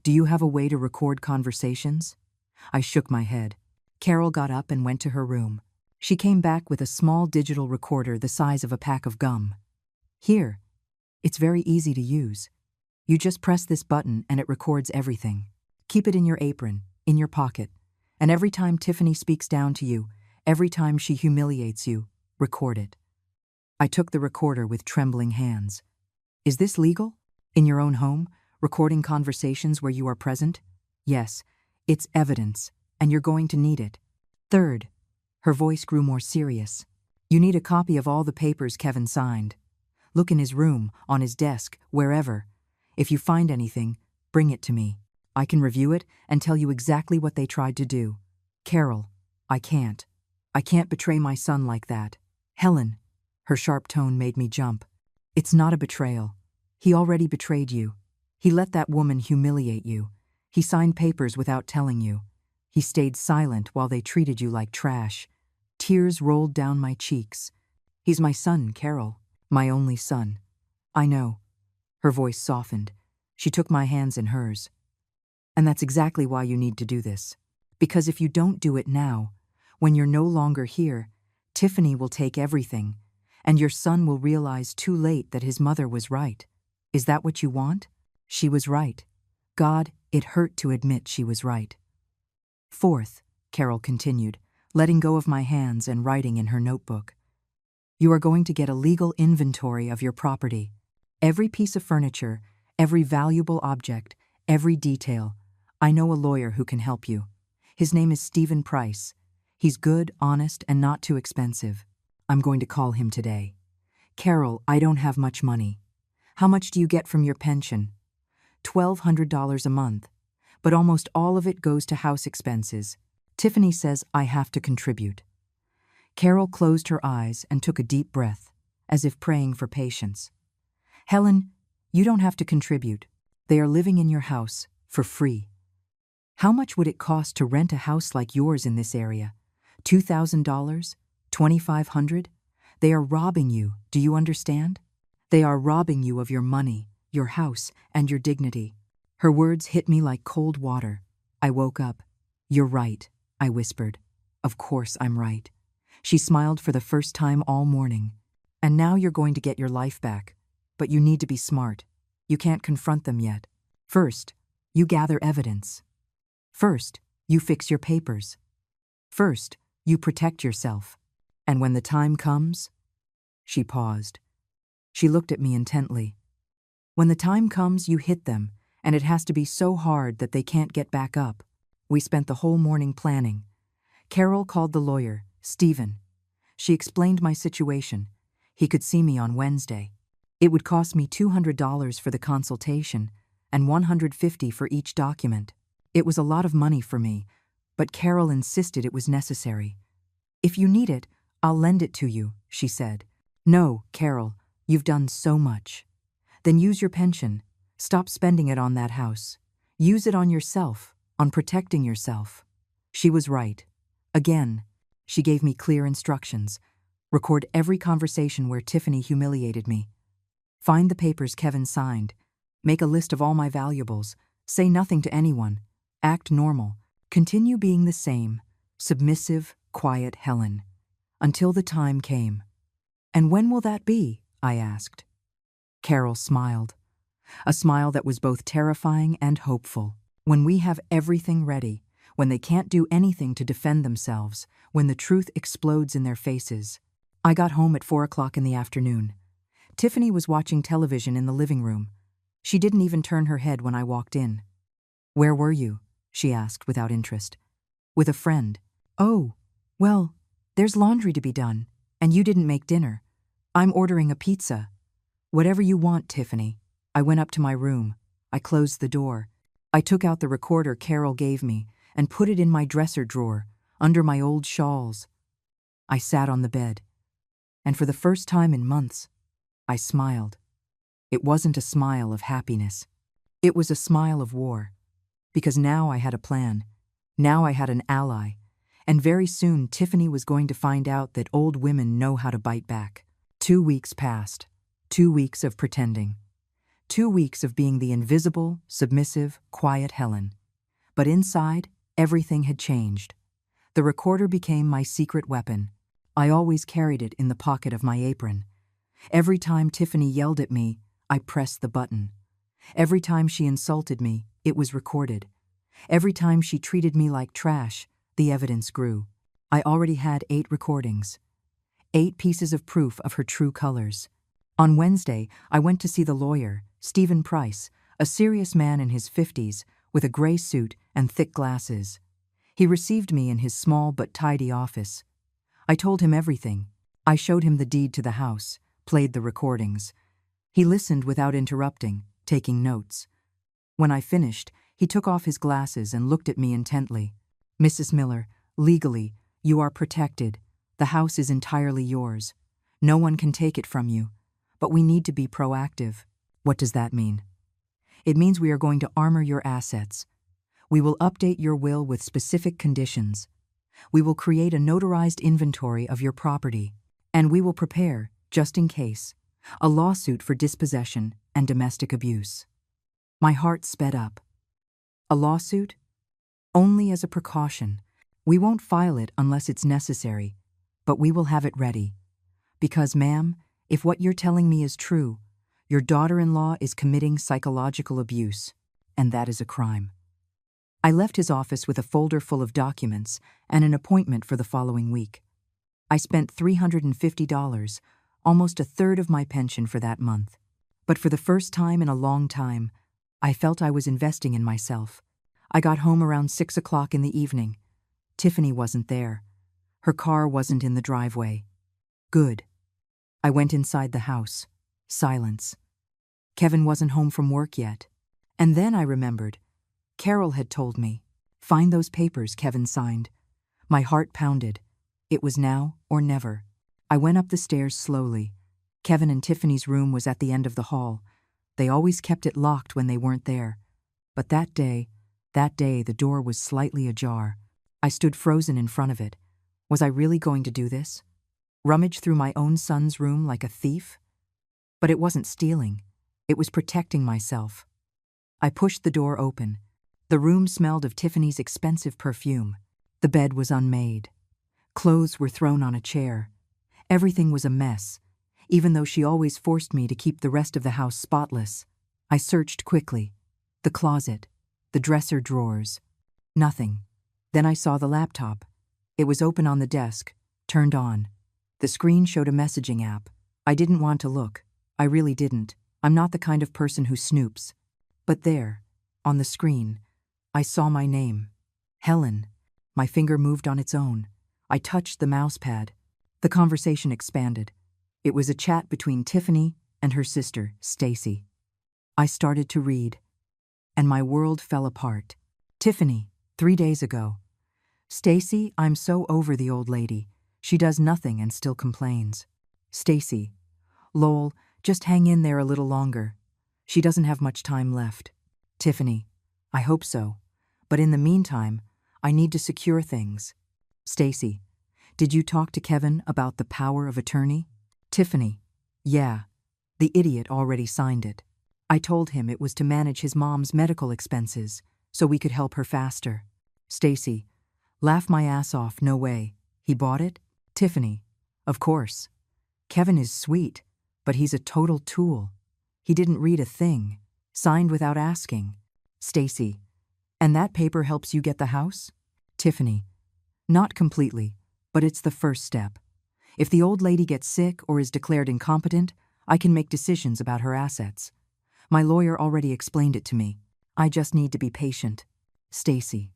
Do you have a way to record conversations?" I shook my head. Carol got up and went to her room. She came back with a small digital recorder the size of a pack of gum. "Here. It's very easy to use. You just press this button and it records everything. Keep it in your apron, in your pocket. And every time Tiffany speaks down to you, every time she humiliates you, record it." I took the recorder with trembling hands. "Is this legal? In your own home, recording conversations where you are present?" "Yes, it's evidence, and you're going to need it. Third," her voice grew more serious, "you need a copy of all the papers Kevin signed. Look in his room, on his desk, wherever. If you find anything, bring it to me. I can review it and tell you exactly what they tried to do. Carol, I can't. I can't betray my son like that." "Helen," her sharp tone made me jump. "It's not a betrayal. He already betrayed you. He let that woman humiliate you. He signed papers without telling you. He stayed silent while they treated you like trash." Tears rolled down my cheeks. "He's my son, Carol. My only son." "I know." Her voice softened. She took my hands in hers. "And that's exactly why you need to do this. Because if you don't do it now, when you're no longer here, Tiffany will take everything, and your son will realize too late that his mother was right. Is that what you want? She was right. God, it hurt to admit she was right." Fourth, Carol continued, letting go of my hands and writing in her notebook. "You are going to get a legal inventory of your property. Every piece of furniture, every valuable object, every detail. I know a lawyer who can help you. His name is Stephen Price. He's good, honest, and not too expensive. I'm going to call him today. Carol, I don't have much money. How much do you get from your pension? $1,200 a month, but almost all of it goes to house expenses. Tiffany says I have to contribute. Carol closed her eyes and took a deep breath, as if praying for patience. Helen, you don't have to contribute. They are living in your house, for free. How much would it cost to rent a house like yours in this area? $2,000? $2,500? They are robbing you, do you understand? They are robbing you of your money, your house, and your dignity. Her words hit me like cold water. I woke up. You're right, I whispered. Of course I'm right. She smiled for the first time all morning. And now you're going to get your life back. But you need to be smart. You can't confront them yet. First, you gather evidence. First, you fix your papers. First, you protect yourself. And when the time comes... She paused. She looked at me intently. When the time comes, you hit them, and it has to be so hard that they can't get back up. We spent the whole morning planning. Carol called the lawyer, Stephen. She explained my situation. He could see me on Wednesday. It would cost me $200 for the consultation and $150 for each document. It was a lot of money for me, but Carol insisted it was necessary. If you need it, I'll lend it to you, she said. No, Carol, you've done so much. Then use your pension. Stop spending it on that house. Use it on yourself, on protecting yourself. She was right. Again, she gave me clear instructions. Record every conversation where Tiffany humiliated me. Find the papers Kevin signed. Make a list of all my valuables. Say nothing to anyone. Act normal. Continue being the same, submissive, quiet Helen. Until the time came. And when will that be? I asked. Carol smiled. A smile that was both terrifying and hopeful. When we have everything ready, when they can't do anything to defend themselves, when the truth explodes in their faces. I got home at 4 o'clock in the afternoon. Tiffany was watching television in the living room. She didn't even turn her head when I walked in. Where were you? She asked without interest. With a friend. Oh, well, there's laundry to be done, and you didn't make dinner. I'm ordering a pizza. Whatever you want, Tiffany. I went up to my room. I closed the door. I took out the recorder Carol gave me and put it in my dresser drawer, under my old shawls. I sat on the bed. And for the first time in months, I smiled. It wasn't a smile of happiness. It was a smile of war. Because now I had a plan. Now I had an ally. And very soon Tiffany was going to find out that old women know how to bite back. 2 weeks passed. 2 weeks of pretending. 2 weeks of being the invisible, submissive, quiet Helen. But inside, everything had changed. The recorder became my secret weapon. I always carried it in the pocket of my apron. Every time Tiffany yelled at me, I pressed the button. Every time she insulted me, it was recorded. Every time she treated me like trash, the evidence grew. I already had 8 recordings. 8 pieces of proof of her true colors. On Wednesday, I went to see the lawyer, Stephen Price, a serious man in his 50s, with a gray suit and thick glasses. He received me in his small but tidy office. I told him everything. I showed him the deed to the house, played the recordings. He listened without interrupting, taking notes. When I finished, he took off his glasses and looked at me intently. Mrs. Miller, legally, you are protected. The house is entirely yours. No one can take it from you. But we need to be proactive. What does that mean? It means we are going to armor your assets. We will update your will with specific conditions. We will create a notarized inventory of your property. And we will prepare, just in case, a lawsuit for dispossession and domestic abuse. My heart sped up. A lawsuit? Only as a precaution. We won't file it unless it's necessary, but we will have it ready. Because, ma'am, if what you're telling me is true, your daughter-in-law is committing psychological abuse, and that is a crime. I left his office with a folder full of documents and an appointment for the following week. I spent $350, almost a third of my pension for that month. But for the first time in a long time, I felt I was investing in myself. I got home around 6 o'clock in the evening. Tiffany wasn't there. Her car wasn't in the driveway. Good. I went inside the house. Silence. Kevin wasn't home from work yet. And then I remembered. Carol had told me, "Find those papers Kevin signed." My heart pounded. It was now or never. I went up the stairs slowly. Kevin and Tiffany's room was at the end of the hall. They always kept it locked when they weren't there. But that day, the door was slightly ajar. I stood frozen in front of it. Was I really going to do this? Rummage through my own son's room like a thief? But it wasn't stealing. It was protecting myself. I pushed the door open. The room smelled of Tiffany's expensive perfume. The bed was unmade. Clothes were thrown on a chair. Everything was a mess, even though she always forced me to keep the rest of the house spotless. I searched quickly. The closet, the dresser drawers. Nothing. Then I saw the laptop. It was open on the desk, turned on. The screen showed a messaging app. I didn't want to look. I really didn't. I'm not the kind of person who snoops. But there, on the screen, I saw my name. Helen. My finger moved on its own. I touched the mouse pad. The conversation expanded. It was a chat between Tiffany and her sister, Stacy. I started to read, and my world fell apart. Tiffany, 3 days ago. Stacy, I'm so over the old lady. She does nothing and still complains. Stacy, lol, just hang in there a little longer. She doesn't have much time left. Tiffany, I hope so. But in the meantime, I need to secure things. Stacy, did you talk to Kevin about the power of attorney? Tiffany, yeah. The idiot already signed it. I told him it was to manage his mom's medical expenses, so we could help her faster. Stacy, laugh my ass off, no way. He bought it? Tiffany, of course. Kevin is sweet, but he's a total tool. He didn't read a thing. Signed without asking. Stacy, and that paper helps you get the house? Tiffany, not completely, but it's the first step. If the old lady gets sick or is declared incompetent, I can make decisions about her assets. My lawyer already explained it to me. I just need to be patient. Stacy,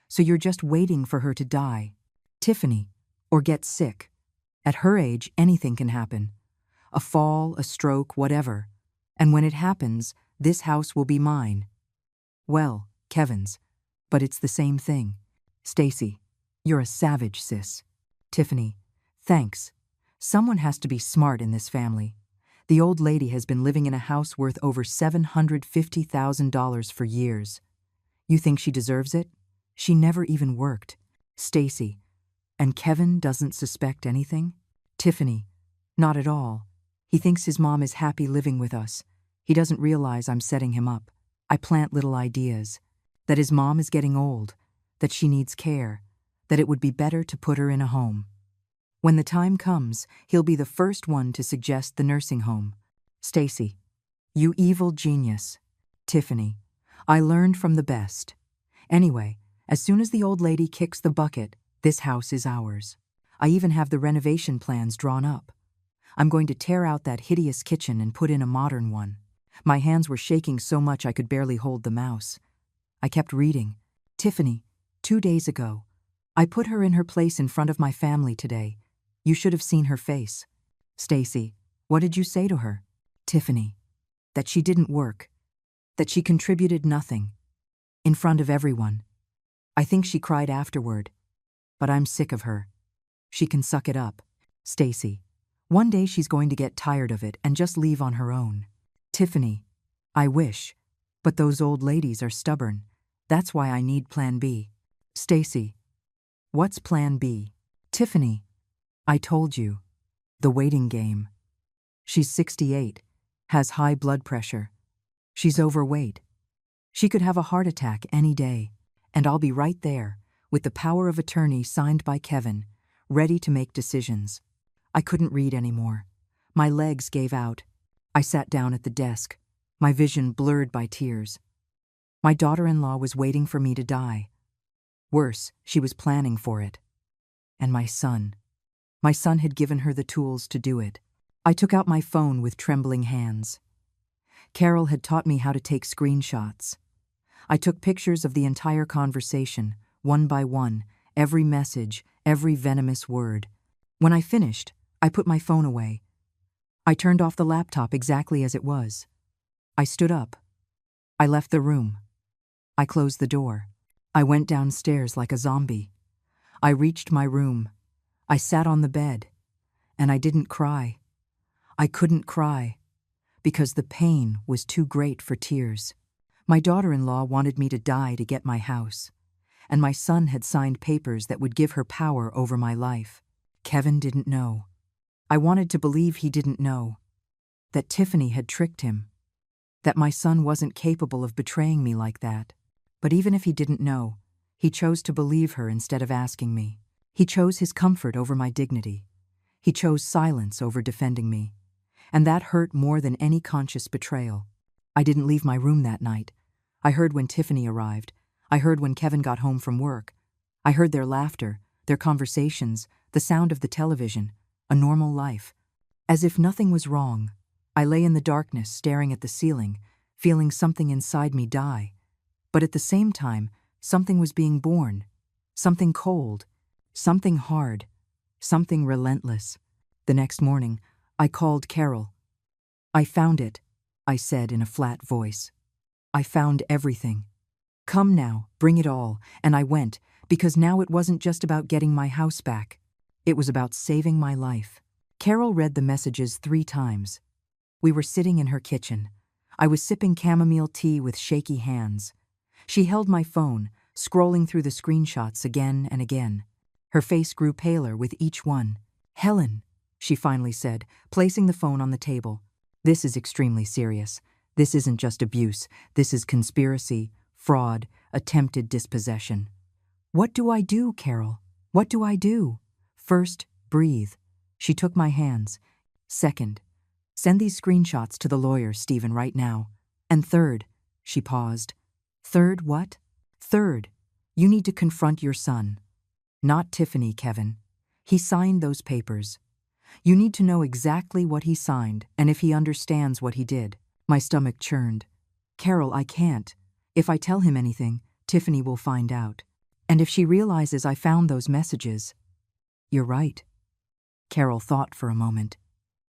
so you're just waiting for her to die? Tiffany, or get sick. At her age, anything can happen. A fall, a stroke, whatever. And when it happens, this house will be mine. Well, Kevin's. But it's the same thing. Stacy, you're a savage, sis. Tiffany, thanks. Someone has to be smart in this family. The old lady has been living in a house worth over $750,000 for years. You think she deserves it? She never even worked. Stacy, and Kevin doesn't suspect anything? Tiffany, not at all. He thinks his mom is happy living with us. He doesn't realize I'm setting him up. I plant little ideas. That his mom is getting old, that she needs care, that it would be better to put her in a home. When the time comes, he'll be the first one to suggest the nursing home. Stacy, you evil genius. Tiffany, I learned from the best. Anyway, as soon as the old lady kicks the bucket, this house is ours. I even have the renovation plans drawn up. I'm going to tear out that hideous kitchen and put in a modern one. My hands were shaking so much I could barely hold the mouse. I kept reading. Tiffany, 2 days ago. I put her in her place in front of my family today. You should have seen her face. Stacy, what did you say to her? Tiffany, that she didn't work. That she contributed nothing. In front of everyone. I think she cried afterward. But I'm sick of her. She can suck it up. Stacy, one day she's going to get tired of it and just leave on her own. Tiffany, I wish. But those old ladies are stubborn. That's why I need Plan B. Stacy, what's Plan B? Tiffany, I told you. The waiting game. She's 68, has high blood pressure. She's overweight. She could have a heart attack any day, and I'll be right there, with the power of attorney signed by Kevin, ready to make decisions. I couldn't read anymore. My legs gave out. I sat down at the desk, my vision blurred by tears. My daughter-in-law was waiting for me to die. Worse, she was planning for it. And my son. My son had given her the tools to do it. I took out my phone with trembling hands. Carol had taught me how to take screenshots. I took pictures of the entire conversation, one by one, every message, every venomous word. When I finished, I put my phone away. I turned off the laptop exactly as it was. I stood up. I left the room. I closed the door. I went downstairs like a zombie. I reached my room. I sat on the bed. And I didn't cry. I couldn't cry, because the pain was too great for tears. My daughter-in-law wanted me to die to get my house, and my son had signed papers that would give her power over my life. Kevin didn't know. I wanted to believe he didn't know, that Tiffany had tricked him, that my son wasn't capable of betraying me like that. But even if he didn't know, he chose to believe her instead of asking me. He chose his comfort over my dignity. He chose silence over defending me. And that hurt more than any conscious betrayal. I didn't leave my room that night. I heard when Tiffany arrived. I heard when Kevin got home from work. I heard their laughter, their conversations, the sound of the television, a normal life. As if nothing was wrong, I lay in the darkness staring at the ceiling, feeling something inside me die. But at the same time, something was being born. Something cold, something hard, something relentless. The next morning, I called Carol. "I found it," I said in a flat voice. "I found everything. Come now, bring it all." And I went, because now it wasn't just about getting my house back. It was about saving my life. Carol read the messages 3 times. We were sitting in her kitchen. I was sipping chamomile tea with shaky hands. She held my phone, scrolling through the screenshots again and again. Her face grew paler with each one. "Helen," she finally said, placing the phone on the table. "This is extremely serious. This isn't just abuse. This is conspiracy, fraud, attempted dispossession." "What do I do, Carol? What do I do?" "First, breathe." She took my hands. "Second, send these screenshots to the lawyer, Stephen, right now. And third," she paused. "Third what?" "Third, you need to confront your son. Not Tiffany, Kevin. He signed those papers. You need to know exactly what he signed and if he understands what he did." My stomach churned. "Carol, I can't. If I tell him anything, Tiffany will find out. And if she realizes I found those messages..." "You're right." Carol thought for a moment.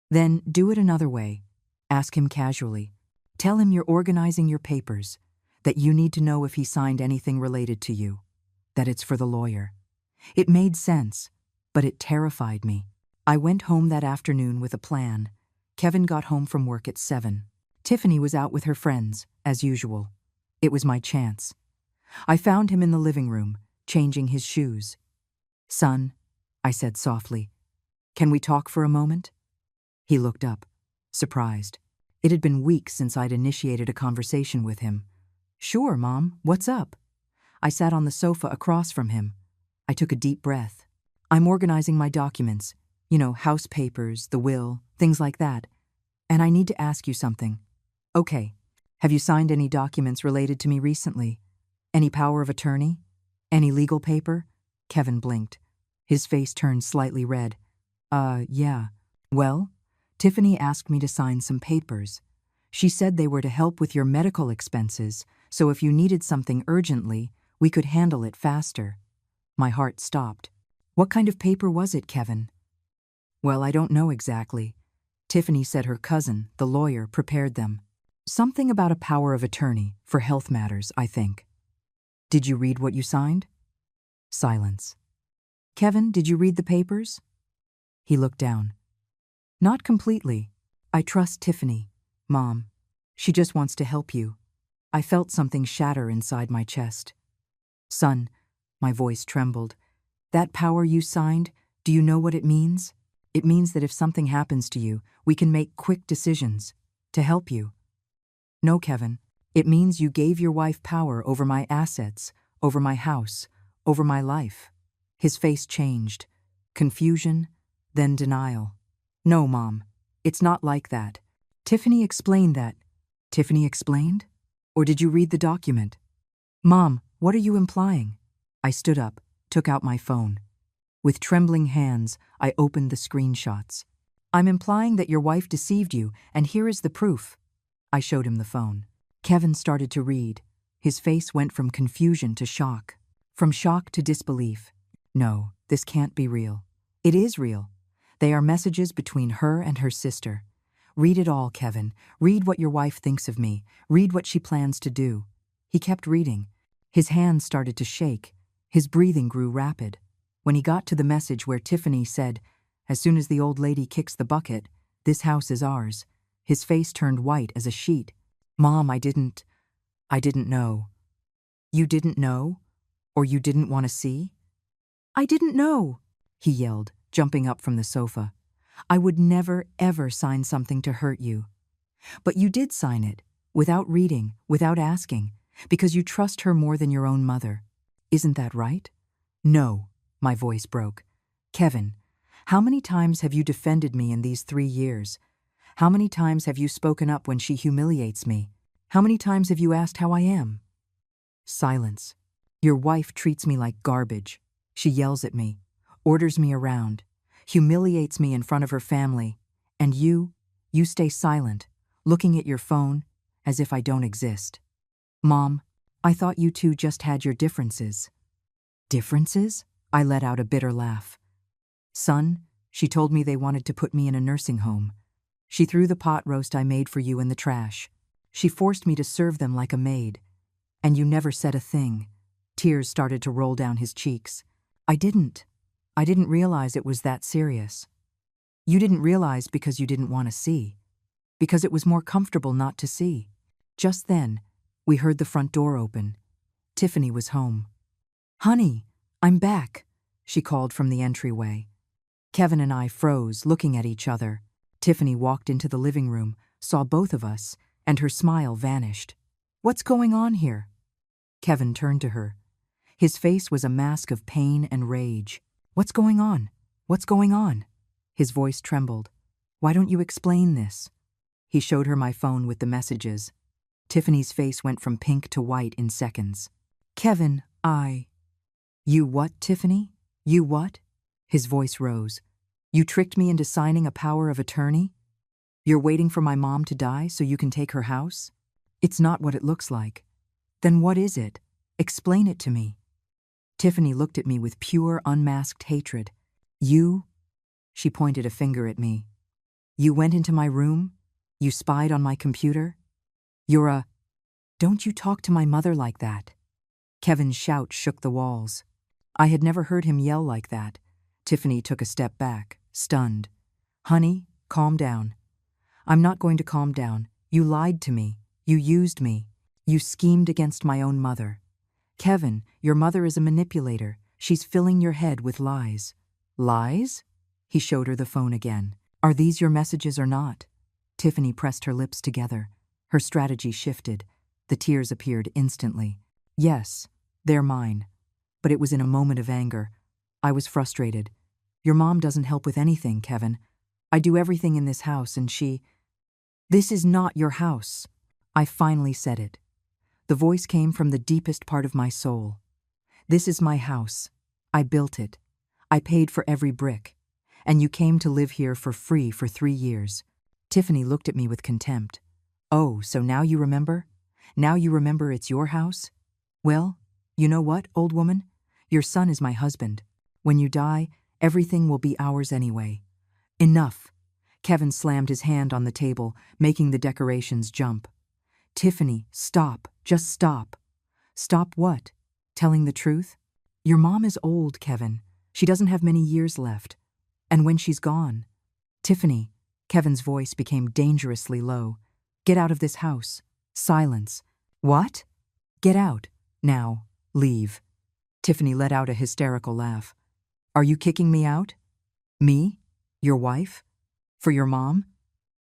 "Then do it another way. Ask him casually. Tell him you're organizing your papers, that you need to know if he signed anything related to you, that it's for the lawyer." It made sense, but it terrified me. I went home that afternoon with a plan. Kevin got home from work at 7. Tiffany was out with her friends, as usual. It was my chance. I found him in the living room, changing his shoes. "Son," I said softly, "can we talk for a moment?" He looked up, surprised. It had been weeks since I'd initiated a conversation with him. "Sure, Mom, what's up?" I sat on the sofa across from him. I took a deep breath. "I'm organizing my documents, house papers, the will, things like that. And I need to ask you something." "Okay. Have you signed any documents related to me recently? Any power of attorney? Any legal paper?" Kevin blinked. His face turned slightly red. Yeah. "Well, Tiffany asked me to sign some papers. She said they were to help with your medical expenses, so if you needed something urgently, we could handle it faster." My heart stopped. "What kind of paper was it, Kevin?" "Well, I don't know exactly. Tiffany said her cousin, the lawyer, prepared them. Something about a power of attorney for health matters, I think." "Did you read what you signed?" Silence. "Kevin, did you read the papers?" He looked down. "Not completely. I trust Tiffany, Mom. She just wants to help you." I felt something shatter inside my chest. "Son," my voice trembled, "that power you signed, do you know what it means? It means that if something happens to you, we can make quick decisions to help you." "No, Kevin. It means you gave your wife power over my assets, over my house, over my life." His face changed. Confusion, then denial. "No, Mom. It's not like that. Tiffany explained that." "Tiffany explained? Or did you read the document?" "Mom, what are you implying?" I stood up, took out my phone. With trembling hands, I opened the screenshots. "I'm implying that your wife deceived you, and here is the proof." I showed him the phone. Kevin started to read. His face went from confusion to shock, from shock to disbelief. "No, This can't be real. It is real. They are messages between her and her sister. Read it all, Kevin. Read what your wife thinks of me. Read what she plans to do. He kept reading. His hands started to shake. His breathing grew rapid. When he got to the message where Tiffany said, "As soon as the old lady kicks the bucket, this house is ours," his face turned white as a sheet. "Mom, I didn't know." "You didn't know? Or you didn't want to see?" "I didn't know," he yelled, jumping up from the sofa. "I would never, ever sign something to hurt you. But you did sign it, without reading, without asking, because you trust her more than your own mother. Isn't that right?" "No," my voice broke. "Kevin, how many times have you defended me in these 3 years? How many times have you spoken up when she humiliates me? How many times have you asked how I am?" Silence. "Your wife treats me like garbage. She yells at me, orders me around, humiliates me in front of her family, and you stay silent, looking at your phone as if I don't exist. Mom, I thought you two just had your differences." "Differences?" I let out a bitter laugh. "Son, she told me they wanted to put me in a nursing home. She threw the pot roast I made for you in the trash. She forced me to serve them like a maid. And you never said a thing." Tears started to roll down his cheeks. I didn't realize it was that serious." "You didn't realize because you didn't want to see. Because it was more comfortable not to see." Just then, we heard the front door open. Tiffany was home. "Honey, I'm back," she called from the entryway. Kevin and I froze, looking at each other. Tiffany walked into the living room, saw both of us, and her smile vanished. "What's going on here?" Kevin turned to her. His face was a mask of pain and rage. "What's going on? What's going on?" His voice trembled. "Why don't you explain this?" He showed her my phone with the messages. Tiffany's face went from pink to white in seconds. "Kevin, You what, Tiffany? You what?" His voice rose. "You tricked me into signing a power of attorney? You're waiting for my mom to die so you can take her house? It's not what it looks like." "Then what is it? Explain it to me." Tiffany looked at me with pure, unmasked hatred. "You," she pointed a finger at me. "You went into my room? You spied on my computer? Don't you talk to my mother like that." Kevin's shout shook the walls. I had never heard him yell like that. Tiffany took a step back, stunned. "Honey, calm down." "I'm not going to calm down. You lied to me. You used me. You schemed against my own mother. Kevin, your mother is a manipulator. She's filling your head with lies." "Lies?" He showed her the phone again. "Are these your messages or not?" Tiffany pressed her lips together. Her strategy shifted. The tears appeared instantly. "Yes, they're mine." But it was in a moment of anger. I was frustrated. "Your mom doesn't help with anything, Kevin. I do everything in this house and she—" "This is not your house." I finally said it. The voice came from the deepest part of my soul. "This is my house. I built it. I paid for every brick. And you came to live here for free for 3 years." Tiffany looked at me with contempt. "Oh, so now you remember? Now you remember it's your house? Well, you know what, old woman? Your son is my husband. When you die, everything will be ours anyway." "Enough." Kevin slammed his hand on the table, making the decorations jump. "Tiffany, stop. Just stop." "Stop what? Telling the truth? Your mom is old, Kevin. She doesn't have many years left. And when she's gone—" "Tiffany," Kevin's voice became dangerously low. "Get out of this house." Silence. "What?" "Get out. Now. Leave." Tiffany let out a hysterical laugh. "Are you kicking me out? Me? Your wife? For your mom?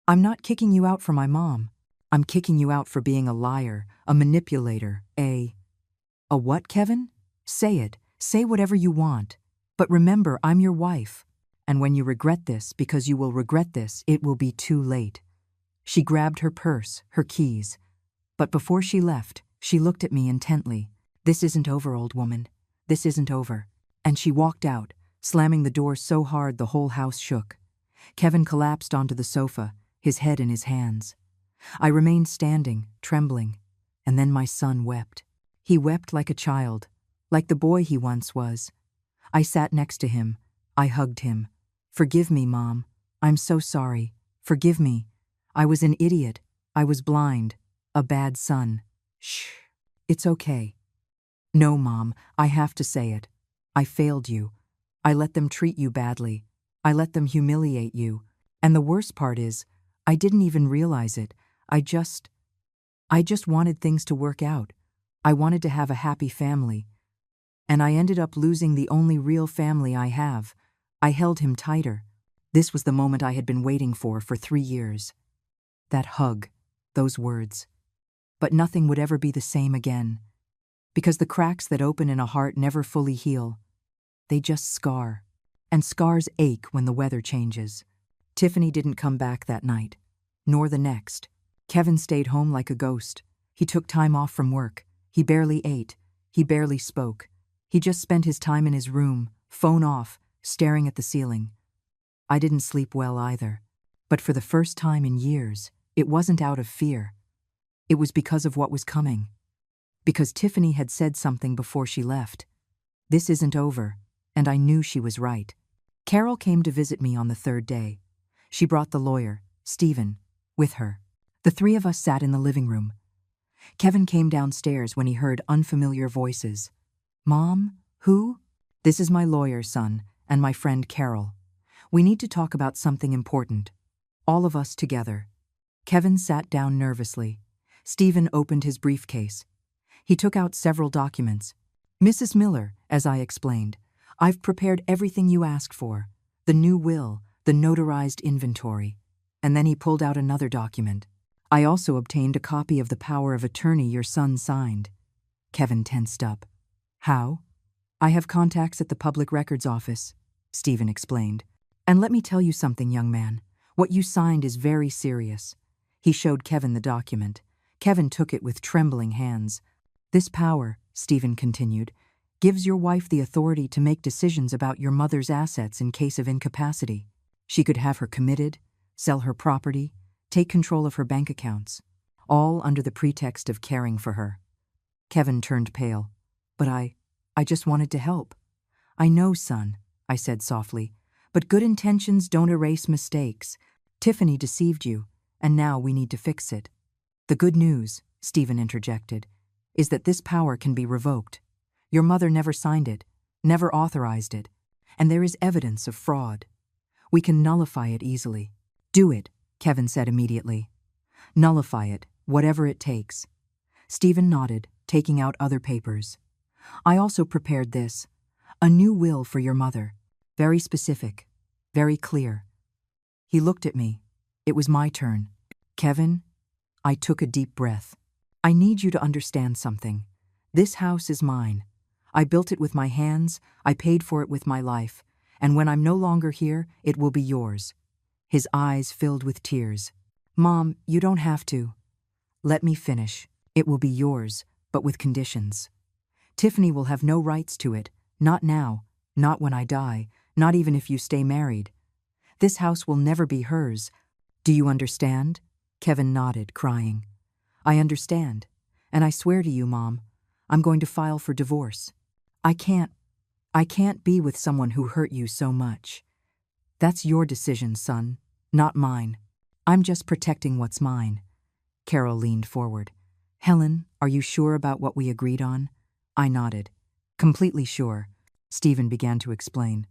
I'm not kicking you out for my mom. I'm kicking you out for being a liar, a manipulator, a what, Kevin? Say it. Say whatever you want. But remember, I'm your wife. And when you regret this, because you will regret this, it will be too late." She grabbed her purse, her keys. But before she left, she looked at me intently. "This isn't over, old woman. This isn't over." And she walked out, slamming the door so hard the whole house shook. Kevin collapsed onto the sofa, his head in his hands. I remained standing, trembling, and then my son wept. He wept like a child, like the boy he once was. I sat next to him. I hugged him. "Forgive me, Mom. I'm so sorry. Forgive me. I was an idiot. I was blind. A bad son." "Shh. It's okay." "No, Mom, I have to say it. I failed you. I let them treat you badly. I let them humiliate you. And the worst part is, I didn't even realize it. I just wanted things to work out. I wanted to have a happy family. And I ended up losing the only real family I have." I held him tighter. This was the moment I had been waiting for 3 years. That hug, those words. But nothing would ever be the same again. Because the cracks that open in a heart never fully heal. They just scar. And scars ache when the weather changes. Tiffany didn't come back that night, nor the next. Kevin stayed home like a ghost. He took time off from work. He barely ate. He barely spoke. He just spent his time in his room, phone off, staring at the ceiling. I didn't sleep well either. But for the first time in years, it wasn't out of fear. It was because of what was coming. Because Tiffany had said something before she left. This isn't over, and I knew she was right. Carol came to visit me on the 3rd day. She brought the lawyer, Stephen, with her. The 3 of us sat in the living room. Kevin came downstairs when he heard unfamiliar voices. "Mom? Who?" "This is my lawyer, son, and my friend Carol. We need to talk about something important. All of us together." Kevin sat down nervously. Stephen opened his briefcase. He took out several documents. "Mrs. Miller," as I explained, "I've prepared everything you asked for. The new will, the notarized inventory." And then he pulled out another document. "I also obtained a copy of the power of attorney your son signed." Kevin tensed up. "How?" "I have contacts at the Public Records Office," Stephen explained. "And let me tell you something, young man. What you signed is very serious." He showed Kevin the document. Kevin took it with trembling hands. "This power," Stephen continued, "gives your wife the authority to make decisions about your mother's assets in case of incapacity. She could have her committed, sell her property, take control of her bank accounts, all under the pretext of caring for her." Kevin turned pale. "But I just wanted to help." "I know, son," I said softly, "but good intentions don't erase mistakes. Tiffany deceived you, and now we need to fix it." "The good news," Stephen interjected, "is that this power can be revoked. Your mother never signed it, never authorized it, and there is evidence of fraud. We can nullify it easily." "Do it," Kevin said immediately. "Nullify it, whatever it takes." Stephen nodded, taking out other papers. "I also prepared this, a new will for your mother. Very specific, very clear." He looked at me. It was my turn. "Kevin," I took a deep breath. "I need you to understand something. This house is mine. I built it with my hands, I paid for it with my life, and when I'm no longer here, it will be yours." His eyes filled with tears. "Mom, you don't have to." "Let me finish. It will be yours, but with conditions. Tiffany will have no rights to it, not now, not when I die, not even if you stay married. This house will never be hers. Do you understand?" Kevin nodded, crying. "I understand, and I swear to you, Mom, I'm going to file for divorce. I can't be with someone who hurt you so much. That's your decision, son, not mine. I'm just protecting what's mine." Carol leaned forward. "Helen, are you sure about what we agreed on?" I nodded. "Completely sure." Stephen began to explain.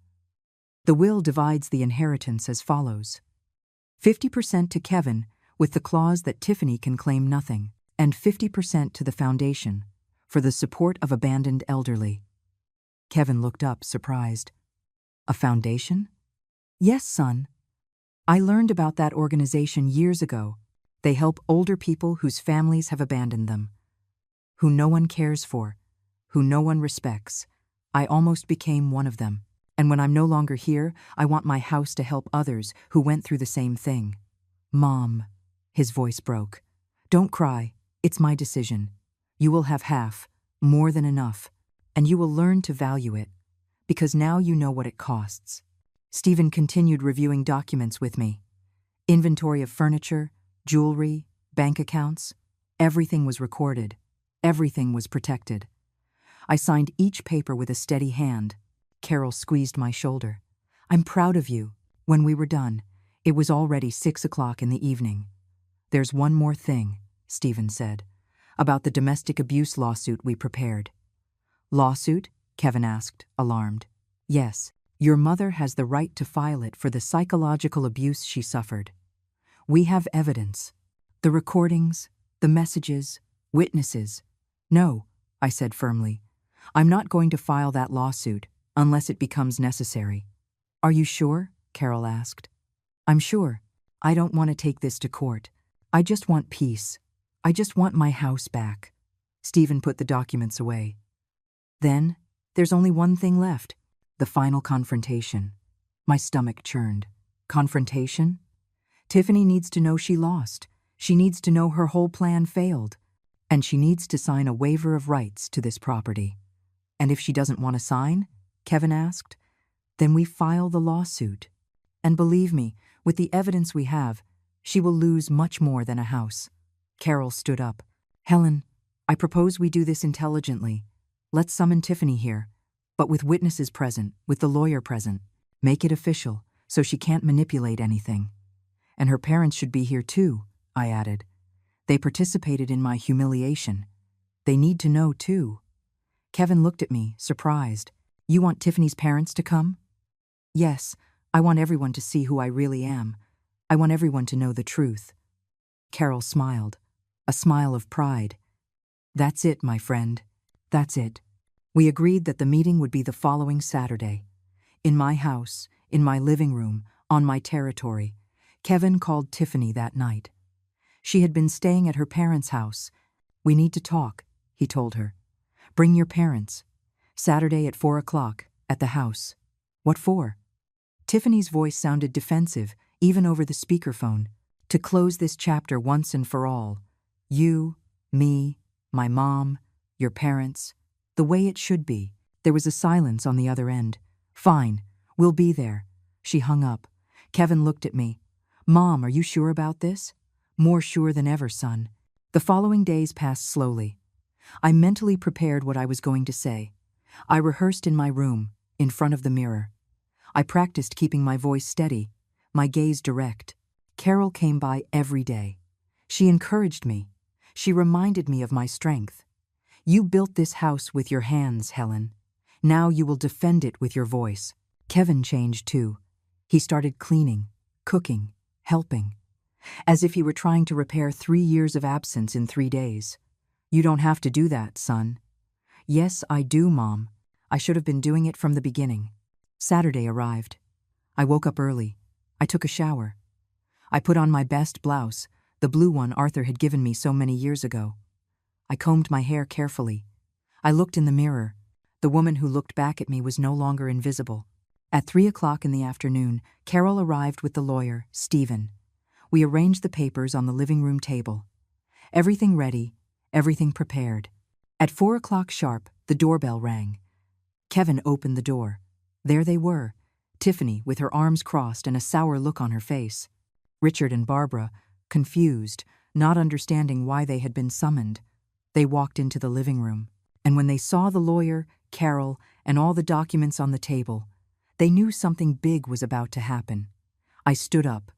"The will divides the inheritance as follows. 50% to Kevin, with the clause that Tiffany can claim nothing, and 50% to the foundation, for the support of abandoned elderly." Kevin looked up, surprised. "A foundation?" "Yes, son. I learned about that organization years ago. They help older people whose families have abandoned them, who no one cares for, who no one respects. I almost became one of them. And when I'm no longer here, I want my house to help others who went through the same thing." "Mom," his voice broke. "Don't cry. It's my decision. You will have half, more than enough, and you will learn to value it, because now you know what it costs." Stephen continued reviewing documents with me. Inventory of furniture, jewelry, bank accounts. Everything was recorded. Everything was protected. I signed each paper with a steady hand. Carol squeezed my shoulder. I'm proud of you. When we were done, it was already 6 o'clock in the evening. There's one more thing, Stephen said, about the domestic abuse lawsuit we prepared. Lawsuit? Kevin asked, alarmed. Yes, your mother has the right to file it for the psychological abuse she suffered. We have evidence. The recordings, the messages, witnesses. No, I said firmly. I'm not going to file that lawsuit unless it becomes necessary. Are you sure? Carol asked. I'm sure. I don't want to take this to court. I just want peace. I just want my house back. Stephen put the documents away. Then, there's only one thing left. The final confrontation. My stomach churned. Confrontation? Tiffany needs to know she lost. She needs to know her whole plan failed. And she needs to sign a waiver of rights to this property. And if she doesn't want to sign, Kevin asked, then we file the lawsuit. And believe me, with the evidence we have, she will lose much more than a house. Carol stood up. Helen, I propose we do this intelligently. Let's summon Tiffany here, but with witnesses present, with the lawyer present. Make it official, so she can't manipulate anything. And her parents should be here too, I added. They participated in my humiliation. They need to know too. Kevin looked at me, surprised. You want Tiffany's parents to come? Yes, I want everyone to see who I really am. I want everyone to know the truth. Carol smiled, a smile of pride. That's it, my friend. That's it. We agreed that the meeting would be the following Saturday. In my house, in my living room, on my territory. Kevin called Tiffany that night. She had been staying at her parents' house. We need to talk, he told her. Bring your parents. Saturday at 4 o'clock, at the house. What for? Tiffany's voice sounded defensive, even over the speakerphone. To close this chapter once and for all. You, me, my mom, your parents. The way it should be. There was a silence on the other end. Fine, we'll be there. She hung up. Kevin looked at me. Mom, are you sure about this? More sure than ever, son. The following days passed slowly. I mentally prepared what I was going to say. I rehearsed in my room, in front of the mirror. I practiced keeping my voice steady, my gaze direct. Carol came by every day. She encouraged me. She reminded me of my strength. You built this house with your hands, Helen. Now you will defend it with your voice. Kevin changed too. He started cleaning, cooking, helping. As if he were trying to repair 3 years of absence in 3 days. You don't have to do that, son. Yes, I do, Mom. I should have been doing it from the beginning. Saturday arrived. I woke up early. I took a shower. I put on my best blouse, the blue one Arthur had given me so many years ago. I combed my hair carefully. I looked in the mirror. The woman who looked back at me was no longer invisible. At 3 o'clock in the afternoon, Carol arrived with the lawyer, Stephen. We arranged the papers on the living room table. Everything ready, everything prepared. At 4 o'clock sharp, the doorbell rang. Kevin opened the door. There they were, Tiffany with her arms crossed and a sour look on her face. Richard and Barbara, confused, not understanding why they had been summoned. They walked into the living room, and when they saw the lawyer, Carol, and all the documents on the table, they knew something big was about to happen. I stood up.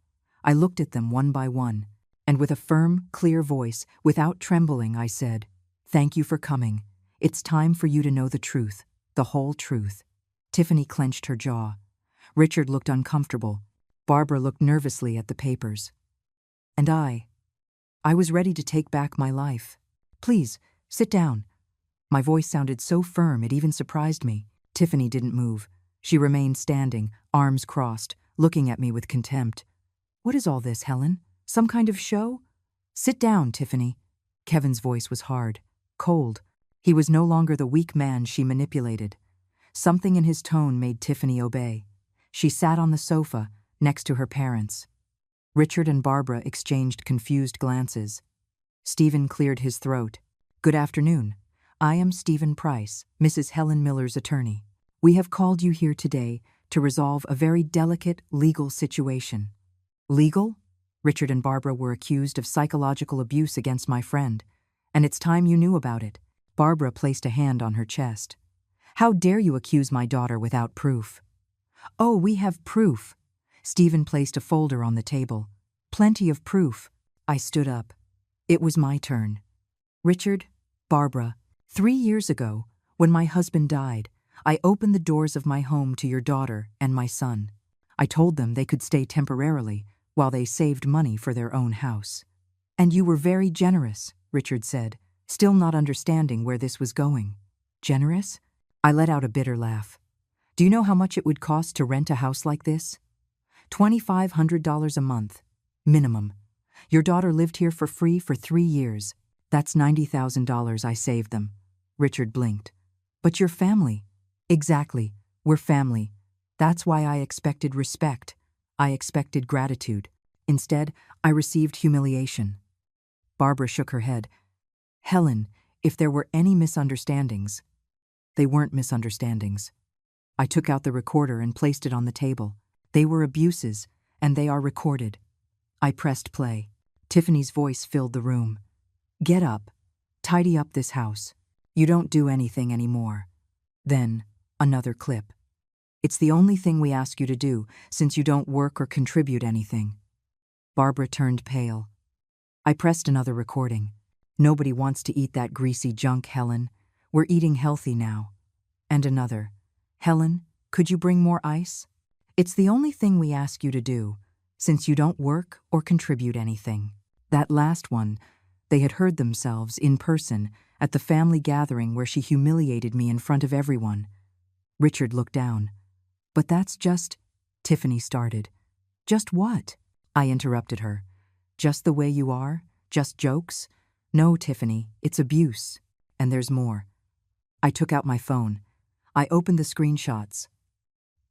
I looked at them one by one, and with a firm, clear voice, without trembling, I said, "Thank you for coming. It's time for you to know the truth, the whole truth." Tiffany clenched her jaw. Richard looked uncomfortable. Barbara looked nervously at the papers. And I was ready to take back my life. "Please, sit down." My voice sounded so firm it even surprised me. Tiffany didn't move. She remained standing, arms crossed, looking at me with contempt. "What is all this, Helen? Some kind of show?" "Sit down, Tiffany." Kevin's voice was hard, cold. He was no longer the weak man she manipulated. Something in his tone made Tiffany obey. She sat on the sofa, next to her parents. Richard and Barbara exchanged confused glances. Stephen cleared his throat. "Good afternoon. I am Stephen Price, Mrs. Helen Miller's attorney. We have called you here today to resolve a very delicate legal situation." "Legal?" Richard and Barbara were accused of psychological abuse against my friend, and it's time you knew about it. Barbara placed a hand on her chest. How dare you accuse my daughter without proof? Oh, we have proof. Stephen placed a folder on the table. Plenty of proof. I stood up. It was my turn. Richard, Barbara, 3 years ago, when my husband died, I opened the doors of my home to your daughter and my son. I told them they could stay temporarily while they saved money for their own house. And you were very generous, Richard said, still not understanding where this was going. Generous? I let out a bitter laugh. Do you know how much it would cost to rent a house like this? $2,500 a month, minimum. Your daughter lived here for free for 3 years. That's $90,000 I saved them. Richard blinked. But your family. Exactly, we're family. That's why I expected respect. I expected gratitude. Instead, I received humiliation. Barbara shook her head. Helen, if there were any misunderstandings. They weren't misunderstandings. I took out the recorder and placed it on the table. They were abuses, and they are recorded. I pressed play. Tiffany's voice filled the room. Get up. Tidy up this house. You don't do anything anymore. Then, another clip. It's the only thing we ask you to do, since you don't work or contribute anything. Barbara turned pale. I pressed another recording. Nobody wants to eat that greasy junk, Helen. We're eating healthy now. And another. Helen, could you bring more ice? It's the only thing we ask you to do, since you don't work or contribute anything. That last one, they had heard themselves in person at the family gathering where she humiliated me in front of everyone. Richard looked down. But that's just, Tiffany started. Just what? I interrupted her. Just the way you are? Just jokes? No, Tiffany, it's abuse. And there's more. I took out my phone. I opened the screenshots.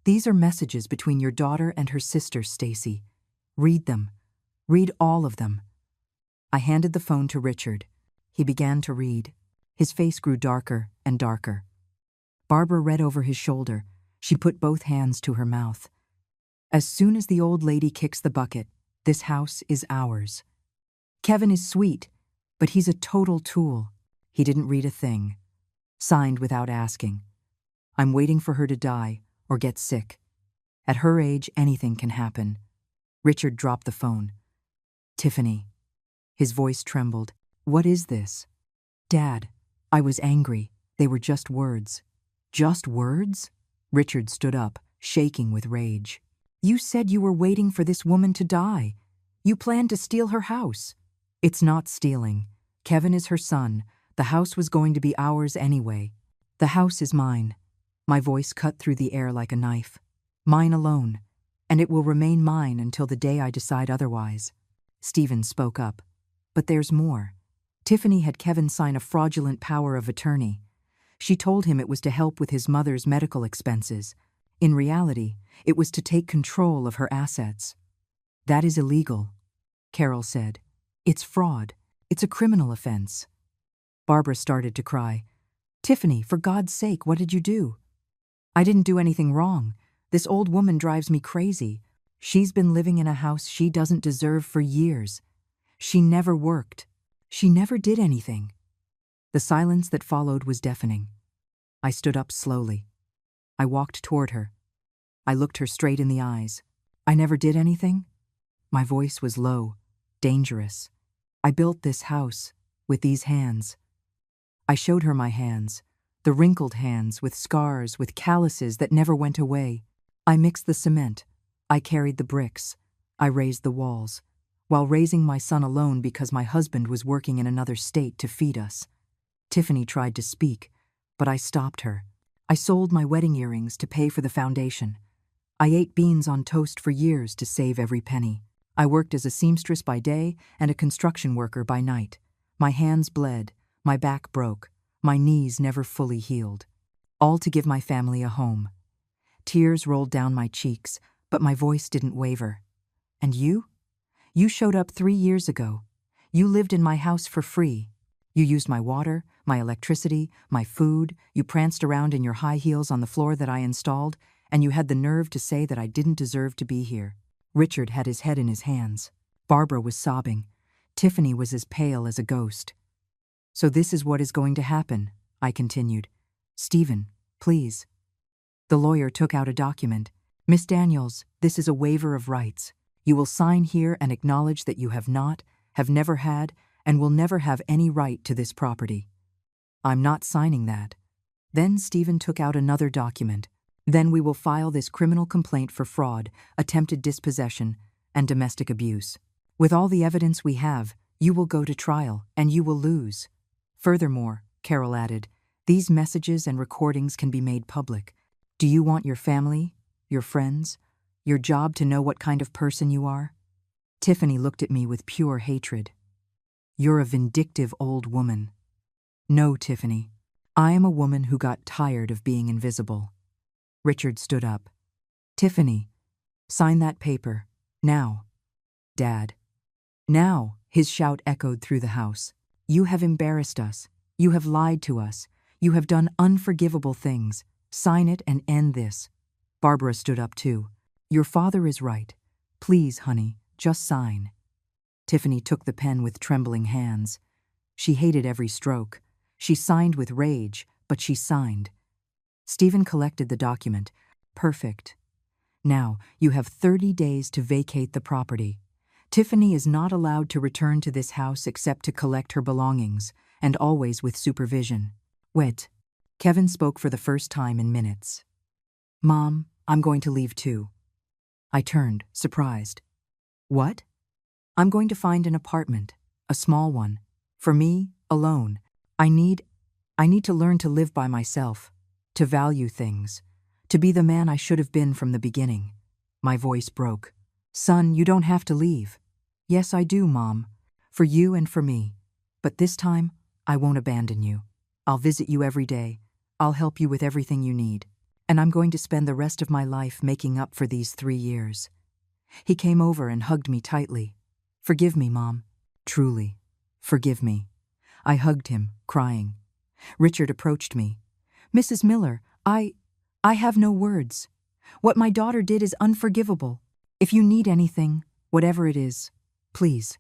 These are messages between your daughter and her sister, Stacy. Read them. Read all of them. I handed the phone to Richard. He began to read. His face grew darker and darker. Barbara read over his shoulder. She put both hands to her mouth. As soon as the old lady kicks the bucket, this house is ours. Kevin is sweet, but he's a total tool. He didn't read a thing. Signed without asking. I'm waiting for her to die or get sick. At her age, anything can happen. Richard dropped the phone. Tiffany. His voice trembled. What is this? Dad, I was angry. They were just words. Just words? Richard stood up, shaking with rage. You said you were waiting for this woman to die. You planned to steal her house. It's not stealing. Kevin is her son. The house was going to be ours anyway. The house is mine. My voice cut through the air like a knife. Mine alone. And it will remain mine until the day I decide otherwise. Stephen spoke up. But there's more. Tiffany had Kevin sign a fraudulent power of attorney. She told him it was to help with his mother's medical expenses. In reality, it was to take control of her assets. That is illegal, Carol said. It's fraud. It's a criminal offense. Barbara started to cry. Tiffany, for God's sake, what did you do? I didn't do anything wrong. This old woman drives me crazy. She's been living in a house she doesn't deserve for years. She never worked. She never did anything. The silence that followed was deafening. I stood up slowly. I walked toward her. I looked her straight in the eyes. I never did anything? My voice was low, dangerous. I built this house with these hands. I showed her my hands, the wrinkled hands with scars, with calluses that never went away. I mixed the cement. I carried the bricks. I raised the walls, while raising my son alone because my husband was working in another state to feed us. Tiffany tried to speak, but I stopped her. I sold my wedding earrings to pay for the foundation. I ate beans on toast for years to save every penny. I worked as a seamstress by day and a construction worker by night. My hands bled, my back broke, my knees never fully healed. All to give my family a home. Tears rolled down my cheeks, but my voice didn't waver. And you? You showed up 3 years ago. You lived in my house for free. You used my water, my electricity, my food. You pranced around in your high heels on the floor that I installed, and you had the nerve to say that I didn't deserve to be here. Richard had his head in his hands. Barbara was sobbing. Tiffany was as pale as a ghost. So this is what is going to happen, I continued. Stephen, please." The lawyer took out a document. "Miss Daniels, this is a waiver of rights. You will sign here and acknowledge that you have not, have never had, and will never have any right to this property." "I'm not signing that." Then Stephen took out another document. "Then we will file this criminal complaint for fraud, attempted dispossession, and domestic abuse. With all the evidence we have, you will go to trial, and you will lose. Furthermore," Carol added, "these messages and recordings can be made public. Do you want your family, your friends, your job to know what kind of person you are?" Tiffany looked at me with pure hatred. "You're a vindictive old woman." "No, Tiffany. I am a woman who got tired of being invisible." Richard stood up. "Tiffany, sign that paper. Now." "Dad." "Now," his shout echoed through the house. "You have embarrassed us. You have lied to us. You have done unforgivable things. Sign it and end this." Barbara stood up too. "Your father is right. Please, honey, just sign." Tiffany took the pen with trembling hands. She hated every stroke. She signed with rage, but she signed. Stephen collected the document. "Perfect. Now, you have 30 days to vacate the property. Tiffany is not allowed to return to this house except to collect her belongings, and always with supervision." "Wait." Kevin spoke for the first time in minutes. "Mom, I'm going to leave too." I turned, surprised. "What?" "I'm going to find an apartment, a small one. For me, alone. I need to learn to live by myself, to value things, to be the man I should have been from the beginning." My voice broke. "Son, you don't have to leave." "Yes, I do, Mom. For you and for me. But this time, I won't abandon you. I'll visit you every day. I'll help you with everything you need. And I'm going to spend the rest of my life making up for these 3 years." He came over and hugged me tightly. "Forgive me, Mom. Truly, forgive me." I hugged him, crying. Richard approached me. "Mrs. Miller, I have no words. What my daughter did is unforgivable. If you need anything, whatever it is, please.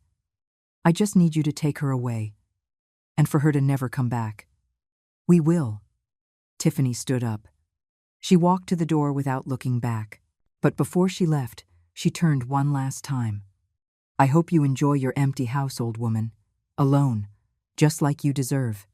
I just need you to take her away, and for her to never come back." "We will." Tiffany stood up. She walked to the door without looking back. But before she left, she turned one last time. "I hope you enjoy your empty house, old woman. Alone, just like you deserve."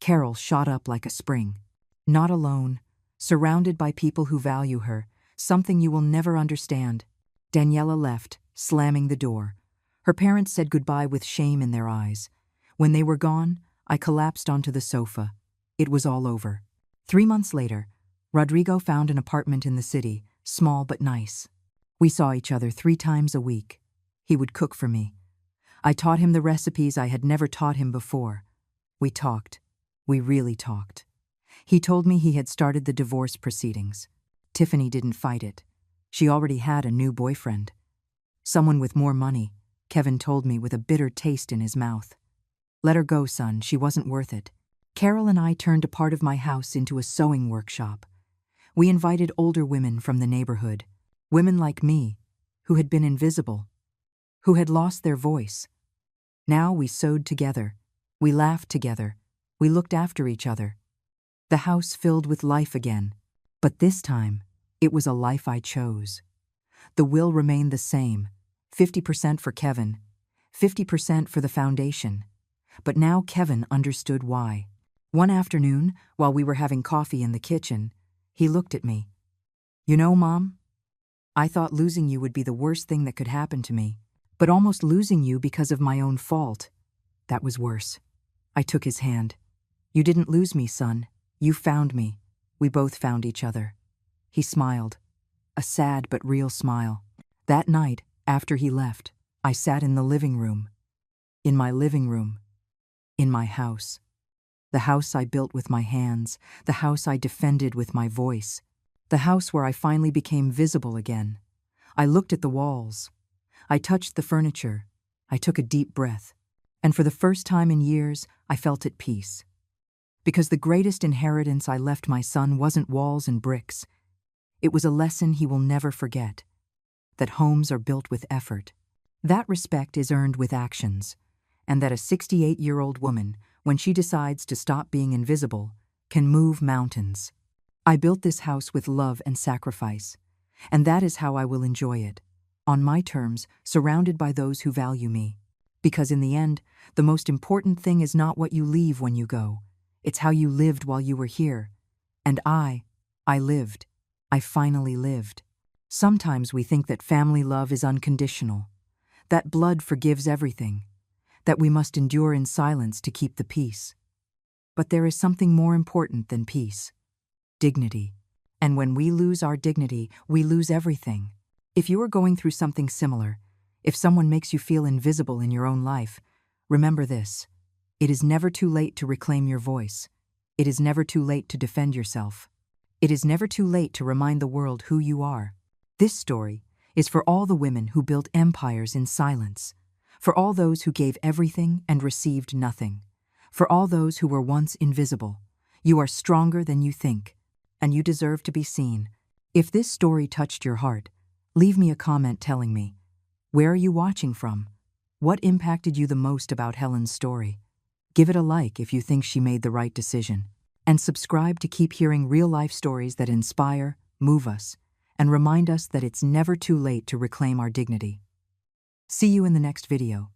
Carol shot up like a spring. "Not alone, surrounded by people who value her, something you will never understand." Daniela left, slamming the door. Her parents said goodbye with shame in their eyes. When they were gone, I collapsed onto the sofa. It was all over. 3 months later, Rodrigo found an apartment in the city, small but nice. We saw each other 3 times a week. He would cook for me. I taught him the recipes I had never taught him before. We talked. We really talked. He told me he had started the divorce proceedings. Tiffany didn't fight it. She already had a new boyfriend. Someone with more money, Kevin told me with a bitter taste in his mouth. "Let her go, son. She wasn't worth it." Carol and I turned a part of my house into a sewing workshop. We invited older women from the neighborhood, women like me, who had been invisible, who had lost their voice. Now we sewed together. We laughed together. We looked after each other. The house filled with life again. But this time, it was a life I chose. The will remained the same, 50% for Kevin, 50% for the foundation. But now Kevin understood why. One afternoon, while we were having coffee in the kitchen, he looked at me. "You know, Mom, I thought losing you would be the worst thing that could happen to me, but almost losing you because of my own fault, that was worse." I took his hand. "You didn't lose me, son. You found me. We both found each other." He smiled, a sad but real smile. That night, after he left, I sat in the living room. In my living room. In my house. The house I built with my hands, the house I defended with my voice, the house where I finally became visible again. I looked at the walls. I touched the furniture. I took a deep breath. And for the first time in years, I felt at peace. Because the greatest inheritance I left my son wasn't walls and bricks. It was a lesson he will never forget. That homes are built with effort. That respect is earned with actions. And that a 68-year-old woman, when she decides to stop being invisible, can move mountains. I built this house with love and sacrifice, and that is how I will enjoy it, on my terms, surrounded by those who value me. Because in the end, the most important thing is not what you leave when you go, it's how you lived while you were here. And I lived. I finally lived. Sometimes we think that family love is unconditional, that blood forgives everything, that we must endure in silence to keep the peace. But there is something more important than peace: dignity. And when we lose our dignity, we lose everything. If you are going through something similar, if someone makes you feel invisible in your own life, remember this: it is never too late to reclaim your voice. It is never too late to defend yourself. It is never too late to remind the world who you are. This story is for all the women who built empires in silence, for all those who gave everything and received nothing, for all those who were once invisible. You are stronger than you think, and you deserve to be seen. If this story touched your heart, leave me a comment telling me, where are you watching from? What impacted you the most about Helen's story? Give it a like if you think she made the right decision. And subscribe to keep hearing real-life stories that inspire, move us, and remind us that it's never too late to reclaim our dignity. See you in the next video.